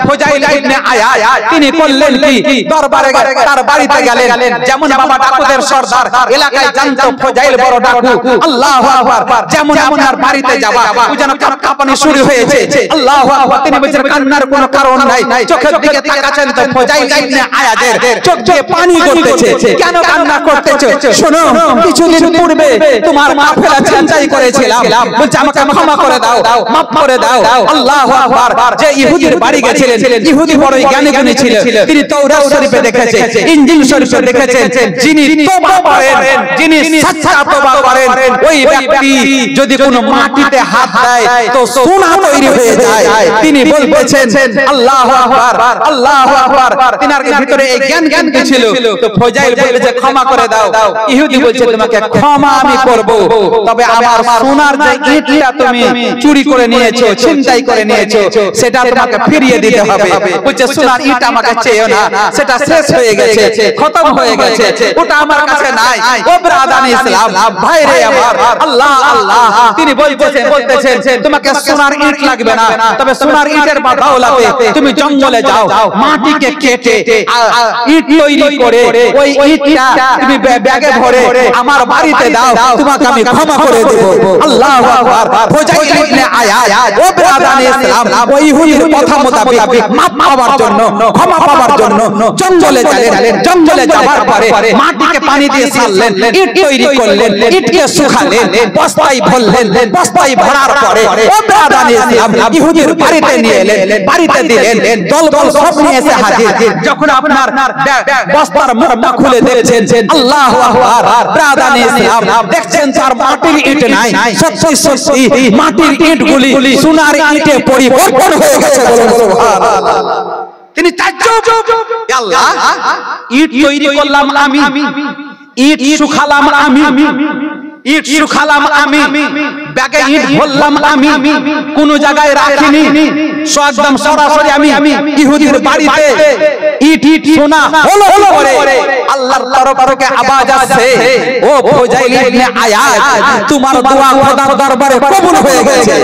ফুজাইল ইবনে আয়াজ তিনি করলেন কি দরবারে তার বাড়িতে গেলেন যেমন বাবা ডাকুদের সরদার এলাকায় জানতো ফুজাইল বড় ডাকু আল্লাহু আকবার যেমন আপনার বাড়িতে যাবা যেন কাঁপানি শুরু হয়েছে আল্লাহু আকবার তিনি বলেন কান্নার কোনো কারণ নাই চোখের দিকে তাকাচ্ছেন তো ফুজাইল ইবনে আয়াজের চোখ দিয়ে পানি গড়তেছে কেন কান্না করতেছো শোনো কিছুদিন পূর্বে তোমার কাফেলা ছিনতাই করেছিলাম বলছে আমাকে ক্ষমা করে দাও মাফ করে দাও আল্লাহু আকবার যে ইহুদির বাড়ি গেছিলেন ইহুদি বড়ই জ্ঞানী গুণী ছিল তিনি তাওরাত শরীফে দেখেছেন ইনজিল শরীফে দেখেছেন যিনি তওবা করেন যিনি সচ্চা তওবা করেন ওই ব্যক্তি যদি কোনো মাটিতে হাত দেয় তো সোনা তৈরি হয়ে যায় তিনি বলতেছেন আল্লাহু আকবার আল্লাহু আকবার তিনার ভিতরে এই জ্ঞান কি ছিল তো ফুজাইল বলেছে ক্ষমা করে দাও ইহুদি বলছে তোমাকে ক্ষমা আমি করব তবে আমার সোনার যে ইটটা তুমি চুরি করে নিয়েছো ছিনতাই করে নিয়েছো সেটা তোমাকে ফিরিয়ে দিতে হবে বলছে সোনার ইট আমাকে চেয়েও না সেটা শেষ হয়ে গেছে খতম হয়ে গেছে ওটা আমার কাছে নাই ও ব্রাদার ইসলাম ভাইরে আমার আল্লাহ আল্লাহ তিনি বলতেছেন তোমাকে সোনার ইট লাগবে না তবে সোনার ইটের বদৌলতে তুমি জঙ্গলে যাও মাটিকে কেটে ইট তৈরি করে ওই ইটটা তুমি ব্যাগে ভরে আমার বাড়িতে দাও তোমাকে আমি ক্ষমা করে দেব আল্লাহু আকবার ফুজাইল ইবনে আয়াজ ও ব্রাদার ইসলাম ওই ইহুদির কথা মোতাবেক মাফ পাওয়ার জন্য ক্ষমা পাওয়ার জন্য জঙ্গলে গেলেন জঙ্গলে যাওয়ার পরে মাটিকে পানি দিয়ে সাললেন ইট তৈরি করলেন ইটকে শুকালেন বস্তায় ভরলেন বস্তায় ভরার পরে ও ব্রাদার ইসলাম ইহুদির বাড়িতে নিয়ে এলেন বাড়িতে দিলেন দলবল সব নিয়ে এসে হাজির যখন আপনার বস্তার মুখটা খুলে দেখছেন আল্লাহু আকবার ব্রাদার ইসলাম দেখছেন তার মাটির ইট নাই সত্যি সত্যি মাটির ইটগুলি সোনার ইটে পরিবর্তন হয়ে গেছে বলুন সুবহানাল্লাহ তিনি তাজ্জব আল্লাহ ইট তৈরি করলাম আমি ইট শুকালাম আমি ইট শুকালাম আমি ব্যাগে ইট ভরলাম আমি কোন জায়গায় রাখিনি একদম সরাসরি আমি ইহুদির বাড়িতে ইট সোনা হলো করে আল্লাহর তরফ থেকে আওয়াজ আসছে ও ফুজাইল ইবনে আয়াজ তোমার দোয়া খোদার দরবারে কবুল হয়ে গেছে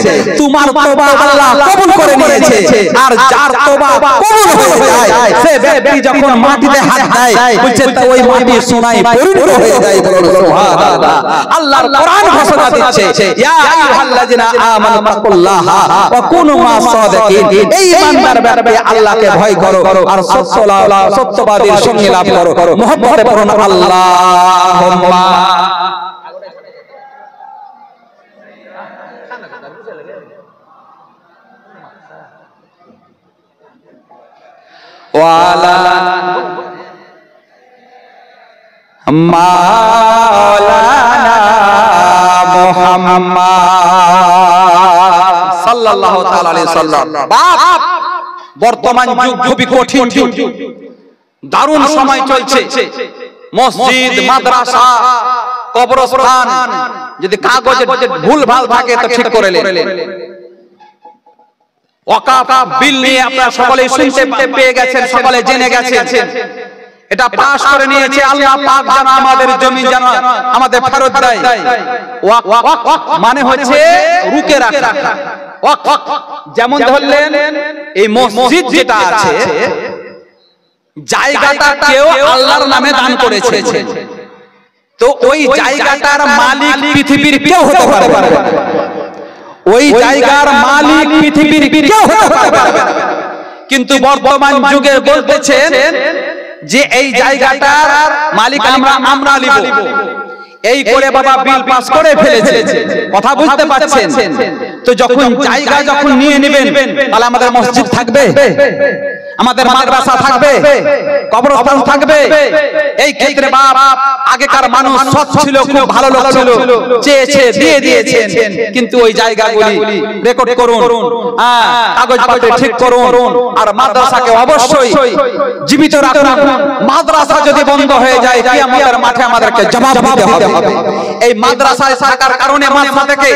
তোমার তওবা আল্লাহ কবুল করে নিয়েছে আর যার তওবা কবুল হয়ে যায় সে ব্যক্তি যখন মাটিতে হাত দেয় বলছে তো ওই মাটি সোনায় পরিণত হয়ে যায় বলুন সুবহানাল্লাহ আল্লাহর কোরআন ঘোষণা দিচ্ছে ইয়া আইয়ুহাল্লাযিনা আমানু তাকুল্লাহা ওয়া কুনু মা'আস সাদিকিন এই ইমানদার ব্যক্তি আল্লাহকে ভয় করো আর সত্যবাদীর সঙ্গে লাভ করো মুহাম্মদে পড়ুন আল্লাহুম্মা ওয়ালা মাওলানা মুহাম্মদ সাল্লাল্লাহু তাআলা আলাইহি সাল্লাম বর্তমান যুগ খুবই কঠিন যুগ দারুণ সময় চলছে মসজিদ মাদ্রাসা কবরস্থান যদি কাগজে ভুলভাল থাকে তো ঠিক করে নেন ওয়াকাফ বিল নিয়ে আপনারা সকলেই শুনতে পেয়ে গেছেন সকলে জেনে গেছেন এটা পাস করে নিয়েছে আল্লাহ পাক যেন আমাদের জমি যেন আমাদের ফেরত দেয় মানে হচ্ছে রুকে রাখা যেমন ধরলেন এই মসজিদ যেটা আছে জায়গাটা কেউ আল্লাহর নামে দান করেছে তো ওই জায়গাটার মালিক পৃথিবীর কেউ হতে পারে না ওই জায়গার মালিক পৃথিবীর কেউ হতে পারে না কিন্তু বর্তমান যুগে বলতেছেন যে এই জায়গাটার মালিক আমরা নিব এই করে বাবা বিল পাস করে ফেলেছে কথা বুঝতে পারছেন তো যখন জায়গা যখন নিয়ে নেবেন তাহলে আমাদের মসজিদ থাকবে আমাদের মাদ্রাসা থাকবে কবরস্থান থাকবে এই ক্ষেত্রে বাপ আগেকার মানুষ সৎ ছিল খুব ভালো লোক ছিল চেয়েছে দিয়ে দিয়েছেন কিন্তু ওই জায়গাগুলি রেকর্ড করুন কাগজপত্র ঠিক করুন আর মাদ্রাসাকে অবশ্যই জীবিত রাখুন মাদ্রাসা যদি বন্ধ হয়ে যায় কিয়ামতের মাঠে আমাদেরকে জবাব দিতে হবে এই মাদ্রাসায় থাকার কারণে মাদ্রাসা থেকে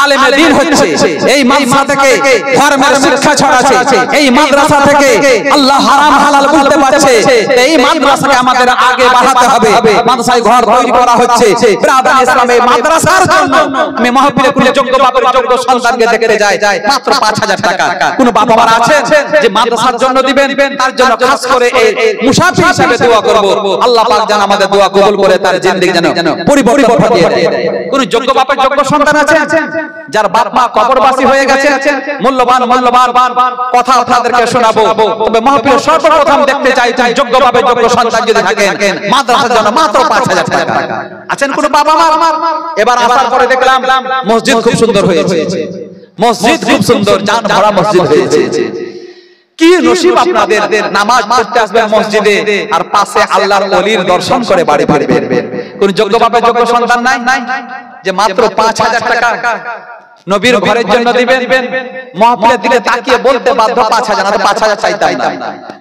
আলেমে দ্বীন হচ্ছে এই মাদ্রাসা থেকে ধর্মের শিক্ষা ছড়াচ্ছে এই মাদ্রাসা থেকে আল্লাহ হারাম হালাল বলতে পারছে, এই মাদ্রাসাকে আমাদের আগে বাড়াতে হবে। মাদ্রাসায় ঘর তৈরি করা হচ্ছে। ব্রাদার ইসলামে মাদ্রাসার জন্য আমি মাহফিলে কোন যোগ্য বাবার যোগ্য সন্তানকে দেখতে যাই, মাত্র 5000 টাকা। কোন বাবা মারা আছেন যে মাদ্রাসার জন্য দিবেন? তার জন্য খাস করে এই মুসাফির হিসেবে দোয়া করব, আল্লাহ পাক যেন আমাদের দোয়া কবুল করে তার জিন্দেগি যেন পরিবর্তন ঘটিয়ে দেয়। কোন যোগ্য বাবার যোগ্য সন্তান আছে যার বাপ মা কবরবাসী হয়ে গেছে? মূল্যবান কথা আপনাদেরকে শোনাবো, তবে মাহফিল সর্বপ্রথম দেখতে চাই যোগ্য বাবার যোগ্য সন্তান যদি থাকেন মাদ্রাসার জন্য মাত্র 5000 টাকা। আছেন কোন বাবা মা? এবার আসার পরে দেখলাম মসজিদ খুব সুন্দর হয়েছে, মসজিদ খুব সুন্দর, জান ভরা মসজিদ হয়েছে। কি নসিব আপনাদের, নামাজ পড়তে আসবেন মসজিদে আর পাশে আল্লাহর ওলির দর্শন করে বাড়ি ফিরবেন। কোন যোগ্য বাবার যোগ্য সন্তান নাই যে মাত্র 5000 টাকা নবীর ঘরের জন্য দিবেন? মাহফিলের দিকে তাকিয়ে বলতে বাধ্য 5000, না তো 5000 চাইতাম না।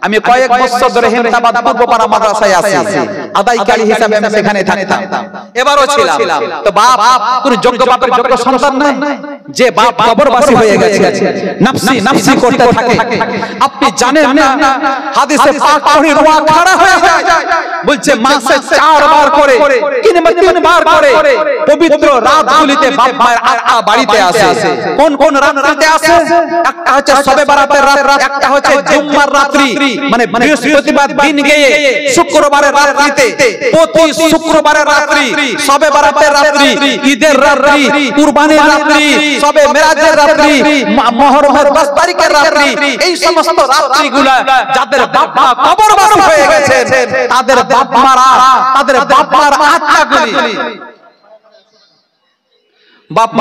আমি কয়েক বছর ধরে হেমতাবাদ পূর্বপাড়া মাদ্রাসায় আছি, আদায়কারী হিসাবে আমি সেখানে থাকতাম, এবারও ছিলাম। তো বাপ কোন যোগ্য বাপের যোগ্য সন্তান নাই যে বাপ কবরবাসী হয়ে গেছে, নফসি নফসি করতে থাকে? আপনি জানেন না হাদিসে পাক পড়ে রোয়া খাড়া হয়ে যায়, বলছে মাসে 4 বার করে, 3 বার করে পবিত্র রাতগুলিতে বাপ মায়ের আত্মা বাড়িতে আসে। কোন কোন রাতে আসে? একটা হচ্ছে শবে বরাতের রাত, একটা হচ্ছে জুম্মার রাত্রি, মানে বৃহস্পতিবার দিন গিয়ে শুক্রবারের রাত্রিতে, প্রতি শুক্রবারের রাত্রি, শবে বরাতের রাত্রি, ঈদের রাত্রি, কুরবানির রাত্রি, শবে মেরাজের রাত্রি, মুহররমের 10 তারিখের রাত্রি, এই সমস্ত রাত্রিগুলা যাদের বাপ মা কবরবাসী হয়ে গেছে তাদের বাপ মারা, তাদের বাপ মার আত্মাগুলি বাপ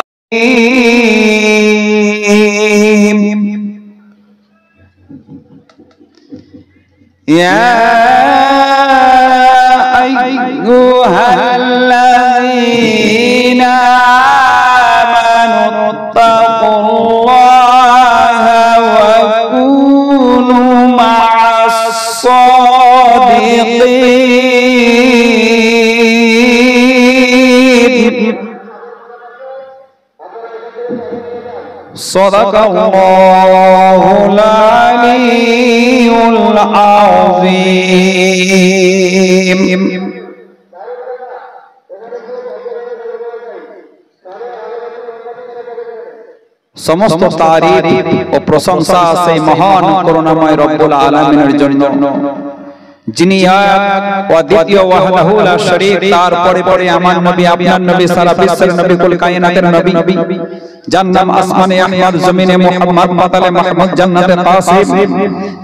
يا أيها الذين آمنوا اتقوا الله وكونوا مع الصادقين صدق الله العلي العظيم সমস্ত তারিফ ও প্রশংসা সেই মহান করুণাময় রব্বুল আলামিনের জন্য যিনি এক ও দ্বিতীয় ওয়াহদাহু লা শরীক, তারপরে পরে আমার নবী আপনার নবী সারা বিশ্বের নবী কুল কায়নাতের নবী, যার নাম আসমানে আহমদ জমিনে মুহাম্মদ পাতালে মাহমুদ জান্নাতে কাসিম,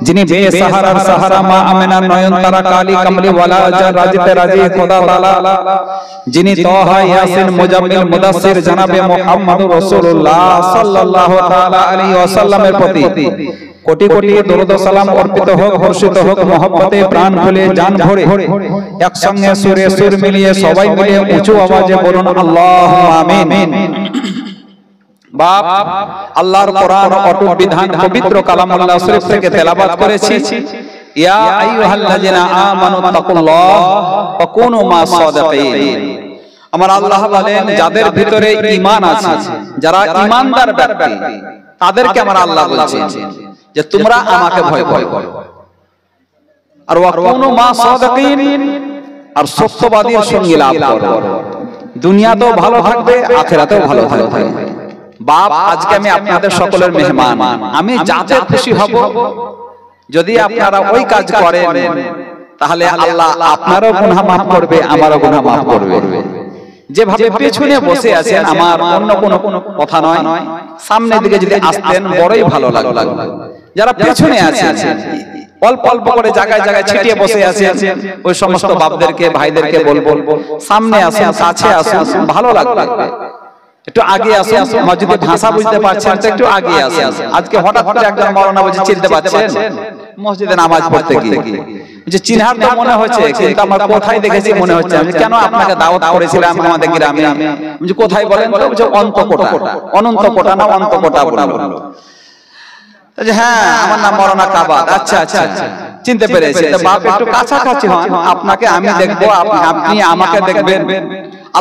যিনি বেসাহারার সাহারা মা আমেনার নয়নতারা কালী কমলি ওয়ালা রাজিতে রাজি খোদা তাআলা, যিনি তাহা ইয়াসিন মুজাম্মিল মুদাসসির জনাবে মুহাম্মদুর রাসূলুল্লাহ সাল্লাল্লাহু তাআলা আলাইহি ওয়াসাল্লামের প্রতি কোটি কোটি দরুদ ও সালাম অর্পিত হোক, বর্ষিত হোক মহব্বতে প্রাণ খুলে জান ভরে একসঙ্গে সুরে সুর মিলিয়ে সবাই মিলে উঁচু আওয়াজে বলুন আল্লাহুম্মা আমিন। বাপ আল্লাহর কোরআন অটুট বিধান পবিত্র কালামুল্লাহ শরীফ থেকে তেলাওয়াত করেছি। ইয়া আইয়ুহাল্লাযিনা আমানু তাকুল্লাহ ওয়া কুনু মা'আস সাদিকিন। আমার আল্লাহ বলেন যাদের ভিতরে ঈমান আছে, যারা ঈমানদার ব্যক্তি, তাদেরকে আমার আল্লাহ বলছেন যে তোমরা আমাকে ভয় করো, আর ওয়া কুনু মা'আস সাদিকিন, আর সত্যবাদীর সঙ্গে লাভ করো। দুনিয়াতেও ভালো থাকবে, আখিরাতেও ভালো থাকবে। বাপ আজকে আমি আপনাদের সকলের মেহমান, আমি যাতে খুশি হব যদি আপনারা ওই কাজ করেন, তাহলে আল্লাহ আপনারও গুনাহ মাফ করবে, আমারও গুনাহ মাফ করবে। যেভাবে পেছনে বসে আছেন আমার অন্য কোনো কথা নয়, সামনের দিকে যদি আসতেন বড়ই ভালো লাগলো। যারা পেছনে আছেন অল্প অল্প করে জায়গায় জায়গায় ছিটিয়ে বসে আছেন, ওই সমস্ত বাপদেরকে ভাইদেরকে বলবো সামনে আসুন, কাছে আসুন, ভালো লাগবে। একটু আগে আসুন, মসজিদে ভাষা বুঝতে পারছেন তো একটু আগে আসুন। আজকে হঠাৎ করে একজন মাওলানা বলছে চিনতে পারছেন মসজিদে নামাজ পড়তে গিয়ে, যে চিনহার তো মনে হচ্ছে কিন্তু আমার কোথায় দেখেছি মনে হচ্ছে। আমি কেন আপনাকে দাওয়াত করেছিলাম আমাদের গ্রামে, যে কোথায় বলেন তো? বলছে অন্তকোটা। অনন্তকোটা না অন্তকোটা বললো। হ্যাঁ আমার নাম মাওলানা কাবাদ। আচ্ছা আচ্ছা চিনতে পেরেছি। বাপ একটু কাছাকাছি হন, আপনাকে আমি দেখবো, আপনি আমাকে দেখবেন।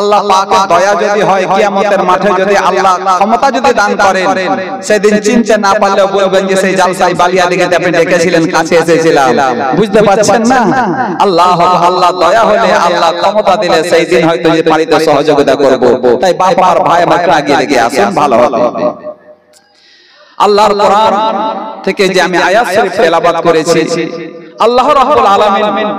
আল্লাহ পাকের দয়া যদি হয়, কিয়ামতের মাঠে যদি আল্লাহ ক্ষমতা যদি দান করেন, সেদিন চিনতে না পারলেও বলবেন যে সেই জালসায় বালিয়া দিকে আপনি ডেকেছিলেন, কাছে এসেছিলাম। বুঝতে পারছেন না? আল্লাহ আল্লাহ দয়া হলে, আল্লাহ ক্ষমতা দিলে সেই দিন হয়তো যে পারিতে সহযোগিতা করব। তাই বাপ আর ভাই আমাকে আগে লেগে আসেন, ভালো হবে। আল্লাহর কোরআন থেকে যে আমি আয়াত শরীফ তেলাওয়াত করেছি, আল্লাহ রাব্বুল আলামিন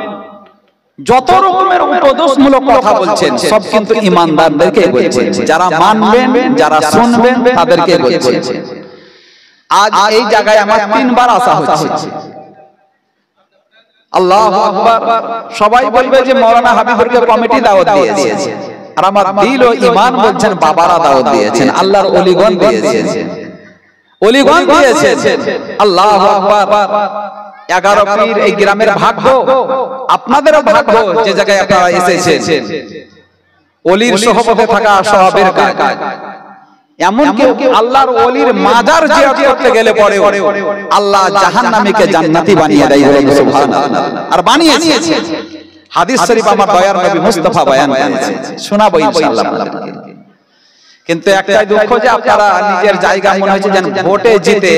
যত রকমের উপদেশমূলক কথা বলছেন সব কিন্তু ঈমানদারদেরকে বলছেন, যারা মানবেন, যারা শুনবেন তাদেরকে বলছেন। আজ এই জায়গায় আমার তিনবার আসা হচ্ছে। আল্লাহু আকবার। সবাই বলবে যে মাওলানা হাবিবুরকে কমিটি দাওয়াত দিয়েছে, আর আমার দিল ও ঈমান বলছেন বাবারা দাওয়াত দিয়েছেন, আল্লাহর ওলিগণ দিয়েছেন, ওলিগণ দিয়েছেন। আল্লাহু আকবার। 11 পীর এই গ্রামের ভাগ্য, আপনাদেরও ভাগ্য যে জায়গায় আপনারা এসেছেন। ওলির সোহবতে থাকা সওয়াবের কাজ। এমন কেউ আল্লাহর ওলির মাজার জিয়ারত করতে গেলে পরে আল্লাহ জাহান্নামীকে জান্নাতি বানিয়ে দেয়, সুবহানাল্লাহ। আর বানিয়েছে। হাদিস শরীফ আমার দয়ার নবী মুস্তাফা বয়ান করেছে, শোনাবো ইনশাআল্লাহ আপনাদেরকে। কিন্তু একটাই দুঃখ যে আপনারা নিজের জায়গা মনে হচ্ছে যেন ভোটে জিতে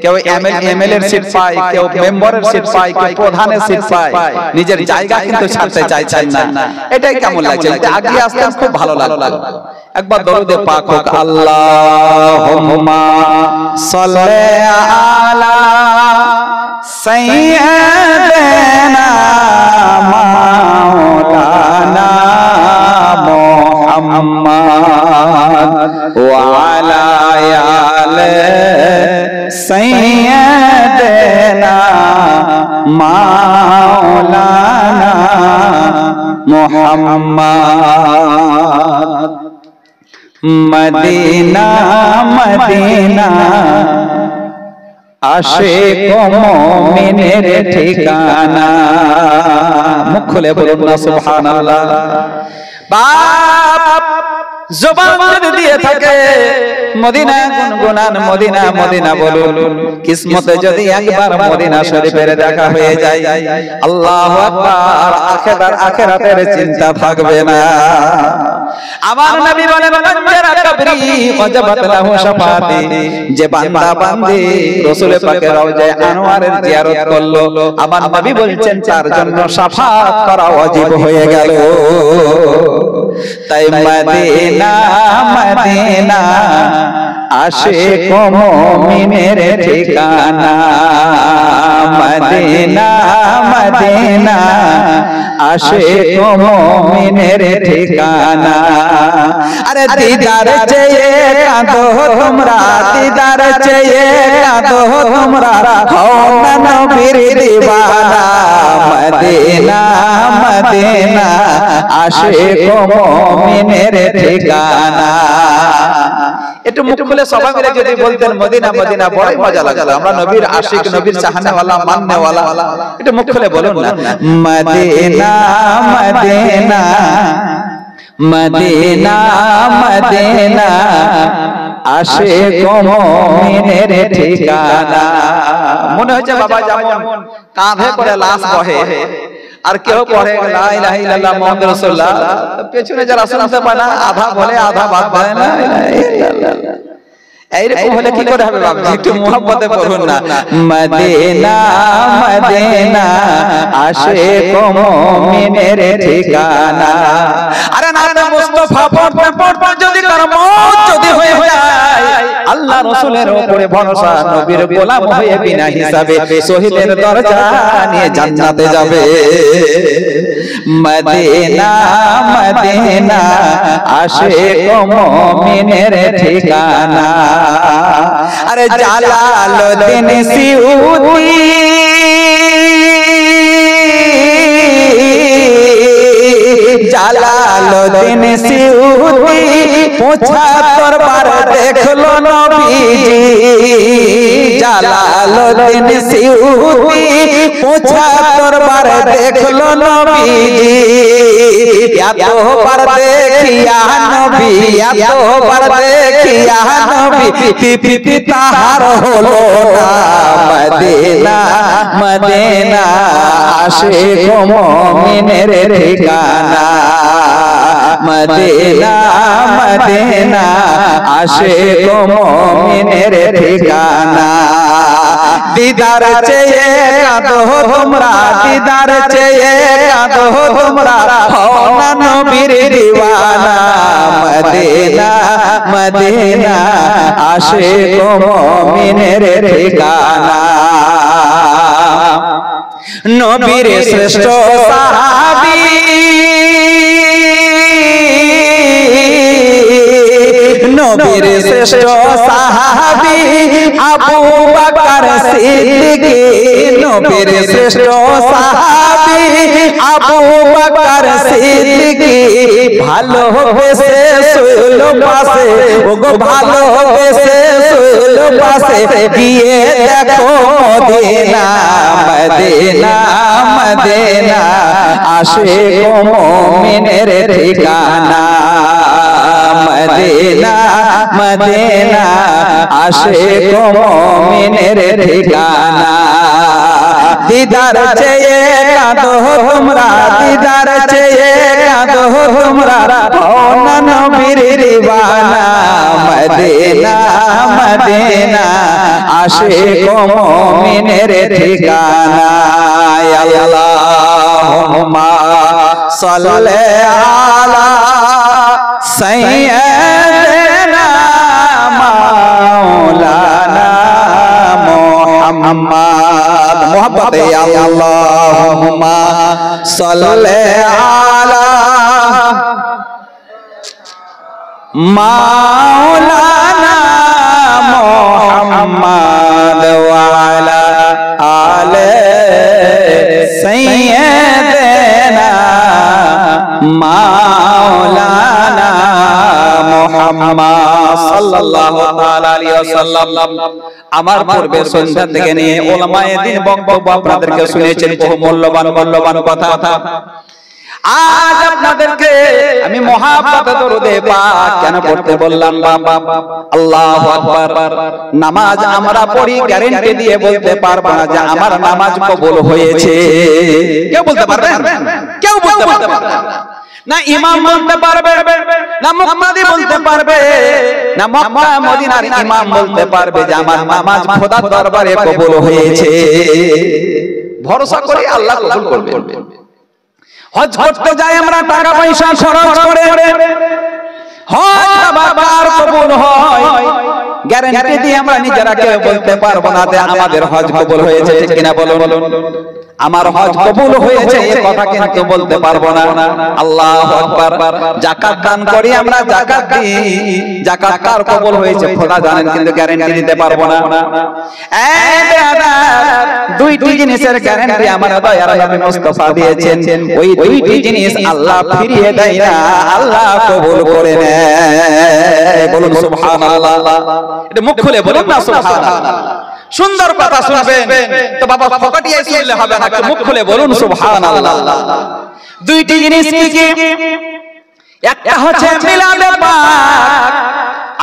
কেউ এমএলএ এর সিট পায়, কেউ মেম্বারের সিট পায়, কেউ প্রধানের সিট পায়, নিজের জায়গা কিন্তু ছাড়তে চাইছেন না। এটাই কেমন লাগছে? আগে আসতেন খুব ভালো লাগলো। একবার দরুদে পাক হোক, আল্লাহুম্মা সাল্লি আলা সাইয়্যিদিনা মাওলানা মুহাম্মদ ওয়া আলা আলি সাইয়্যিদিনা মাওলানা মুহাম্মদ। মদিনা মদিনা আশিক মুমিনের ঠিকানা। মুখ খুলে বলুন না সুবহানাল্লাহ। বাপ জবান যদি দিয়ে থাকে মদিনা গুনগুনান, মদিনা মদিনা বলুন। কিসমতে যদি একবার মদিনা শরীফের দেখা হয়ে যায়, আল্লাহু আকবার, আখিরাতের চিন্তা থাকবে না। আমার নবী বলেন, বান্দারা কবরি ওয়াজাবাত লাহু শাফাআতি, যে বান্দা বান্দি রাসূল পাকের রওজায়ে আনোয়ারের জিয়ারত করলো, আমার নবী বলছেন তার জন্য শাফাআত করা ওয়াজিব হয়ে গেল। তাই মদিনা মদিনা আশিক মুমিনের ঠিকানা। মদিনা মদিনা আশিক মুমিনের ঠিকানা। আরে দিদার চেয়ে কাঁদো তোমরা, দিদার চেয়ে কাঁদো তোমরা, হও না নবীর দিওয়ানা। মদিনা মদিনা আশিক মুমিনের ঠিকানা। একটু মুখ খুলে সবাই মিলে যদি বলতেন মদিনা মদিনা, বড়ই মজা লাগতো। আমরা নবীর আশিক, নবীর চাহনেওয়ালা, মাননেওয়ালা। একটু মুখ খুলে বলুন না, মদিনা মদিনা মদিনা মদিনা আশিক মুমিনের ঠিকানা। মনে হচ্ছে বাবা যেমন কাঁধে করে লাশ বহে, আর কেউ পড়ে লা ইলাহা ইল্লাল্লাহ মুহাম্মাদুর রাসূলুল্লাহ, পেছনে যারা শুনতে পায় না আধা বলে আধা বাদ দেয় না। এইরকম হলে কি করে হবে বাবা? একটু মুহাব্বতে পড়ুন না, মদিনা মদিনা আশিক মুমিনের ঠিকানা। আরে নাতে মুস্তাফা পড়তে পড়তে যদি কার মওত যদি হয়ে যায়, আল্লাহ রাসূলের উপরে ভরসা, নবীর গোলাম হয়ে বিনা হিসাবে শহীদের দরজা নিয়ে জান্নাতে যাবে। মদিনা মদিনা আশিক মুমিনের ঠিকানা। আরে জালালউদ্দিন সিউতি জালালউদ্দিন সিউতি ৭৫ বার দেখলো নবীজি। জালালউদ্দিন সিউতি ৭৫ বার দেখলো নবীজি। এতবার দেখিয়া নবী, এতবার দেখিয়া নবী, তৃপ্তি তাহার হলো না। মদিনা মদিনা আশিক মুমিনের ঠিকানা। মদিনা মদিনা আশিক মুমিনের ঠিকানা দিদার চেয়ে কাঁদো তোমরা দিদার চেয়ে কাঁদো তোমরা হও না নবীর দিওয়ানা মদিনা মদিনা আশিক মুমিনের ঠিকানা নবীর শ্রেষ্ঠ সাহাবী নবীর শ্রেষ্ঠ সাহাবী আবু বকর সিদ্দিকী নবীর শ্রেষ্ঠ সাহাবী আবু বকর সিদ্দিকী ভালোবেসে শুইল পাশে ওগো ভালোবেসে শুইল পাশে গিয়ে দেখো মদিনা মদিনা মদিনা আশিক মুমিনের ঠিকানা মদিনা মদিনা আশিক মুমিনের ঠিকানা দিদার চেয়ে কাঁদো তোমরা দিদার চেয়ে কাঁদো তোমরা হও না নবীর দিওয়ানা মদিনা মদিনা আশিক মুমিনের ঠিকানা আল্লাহুম্মা সাল্লি আলা সাইয়্যিদিনা মাওলানা মুহাম্মদ মোহাম্মতে আল্লাহুম্মা সাল্লি আলা মাওলানা মুহাম্মদ ওয়া আলা আলি সাইয়্যিদিনা মাওলানা মুহাম্মদ সাল্লাল্লাহু তাআলা আলাইহি ওয়াসাল্লাম আমার পূর্বে সন্ধ্যা থেকে নিয়ে উলামায়ে দ্বীন বক্তব্য আপনাদেরকে শুনিয়েছেন বহু মূল্যবান কথা আজ আপনাদেরকে আমি মহাব্বতে দরুদে পাক কেন পড়তে বললাম বাবা আল্লাহু আকবার নামাজ আমরা পড়ি গ্যারান্টি দিয়ে বলতে পারবো না যে আমার নামাজ কবুল হয়েছে কেউ বলতে পারবে কেউ বলতে পারবে না ইমাম বলতে পারবে না মুহাম্মাদি বলতে পারবে না মক্কা মদিনার ইমাম বলতে পারবে যে আমার নামাজ খোদার দরবারে কবুল হয়েছে ভরসা করি আল্লাহ কবুল করবে হজ করতে যাই আমরা টাকা পয়সা খরচ করে হজ বাবার কবুল হয় গ্যারান্টি দিয়ে আমরা নিজেরা কেউ বলতে পারবো না যে আমাদের হজ কবুল হয়েছে ঠিক কিনা বলুন আমার হজ কবুল হয়েছে এই কথা কিন্তু বলতে পারবো না আল্লাহু আকবার যাকাত দান করি আমরা যাকাত দিই যাকাত কার কবুল হয়েছে খোদা জানেন কিন্তু গ্যারান্টি দিতে পারবো না এই দাদা দুইটি জিনিসের গ্যারান্টি আমার দয়ার নবী মুস্তাফা দিয়েছেন ওই দুইটি জিনিস আল্লাহ ফিরিয়ে দেয় না আল্লাহ কবুল করে নেয় বলুন সুবহানাল্লাহ এটা মুখ খুলে বলুন না সুবহানাল্লাহ সুন্দর কথা শুনবেন তো বাবা ফকাটিয়ে শুনলে হবে না মুখ খুলে বলুন সুবহানাল্লাহ দুইটি জিনিস কি একটা হচ্ছে মিলাদে পাক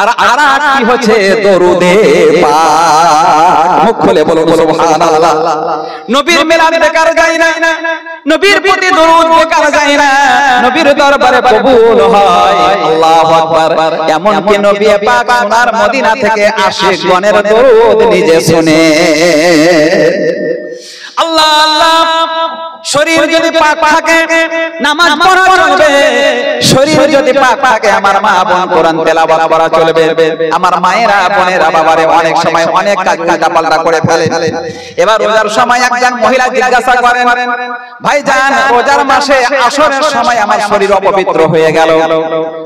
আর আরেকটি হচ্ছে দরুদে পাক মুখ খুলে বলুন সুবহানাল্লাহ নবীর মিলাদ বেকার যায় না নবীর প্রতি দরুদ বেকার যায় না নবীর দরবারে কবুল হয় আল্লাহু আকবার এমন কি নবী পাক সোনার মদিনা থেকে আশিকগণের দরুদ নিজে শুনে আল্লাহ আল্লাহ শরীর যদি পাক থাকে নামাজ পড়া চলবে শরীর যদি পাক থাকে আমার মা বোন কোরআন তেলাওয়াত করা চলবে আমার মায়েরা বোনেরা বাবারে অনেক সময় অনেক কাজ উল্টাপাল্টা করে ফেলে এবার রোজার সময় একজন মহিলা জিজ্ঞাসা করেন ভাইজান রোজার মাসে আসরের সময় আমার শরীর অপবিত্র হয়ে গেল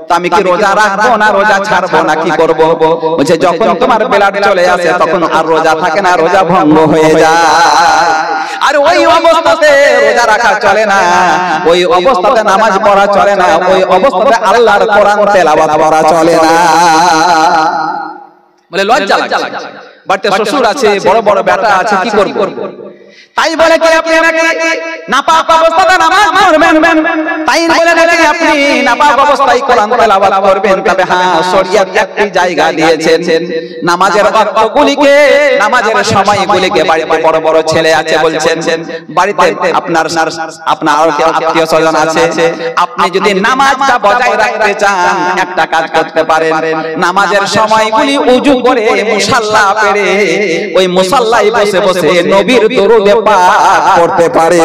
তা আমি কি রোজা রাখবো না রোজা ছাড়বো না কি করব বলছে যখন তোমার বেলাট চলে আসে তখন আর রোজা থাকে না রোজা ভঙ্গ হয়ে যায় আর ওই অবস্থাতে রোজা রাখা চলে না ওই অবস্থাতে নামাজ পড়া চলে না ওই অবস্থাতে আল্লাহর কোরআন তেলাওয়াত করা চলে না বলে লজ্জা লাগে বাড়িতে শ্বশুর আছে বড় বড় বেটা আছে কি করব তাই বলে কি আপনি নাকি নাপাক অবস্থাতে নামাজ পড়বেন, তাই বলে নাকি আপনি নাপাক অবস্থায় কোরআন তেলাওয়াত করবেন? তবে হ্যাঁ, শরীয়ত একটি জায়গা দিয়েছেন, নামাজের ওয়াক্তগুলিকে, নামাজের সময়গুলিকে, বাড়িতে বড় বড় ছেলে আছে বলছেন, বাড়িতে আপনার আত্মীয় স্বজন আছে, আপনি যদি নামাজটা বজায় রাখতে চান একটা কাজ করতে পারেন, নামাজের সময়গুলি ওযু করে মুসাল্লা পেরে ওই মুসাল্লায় বসে বসে নবীর দরুদে পাক পড়তে পারে।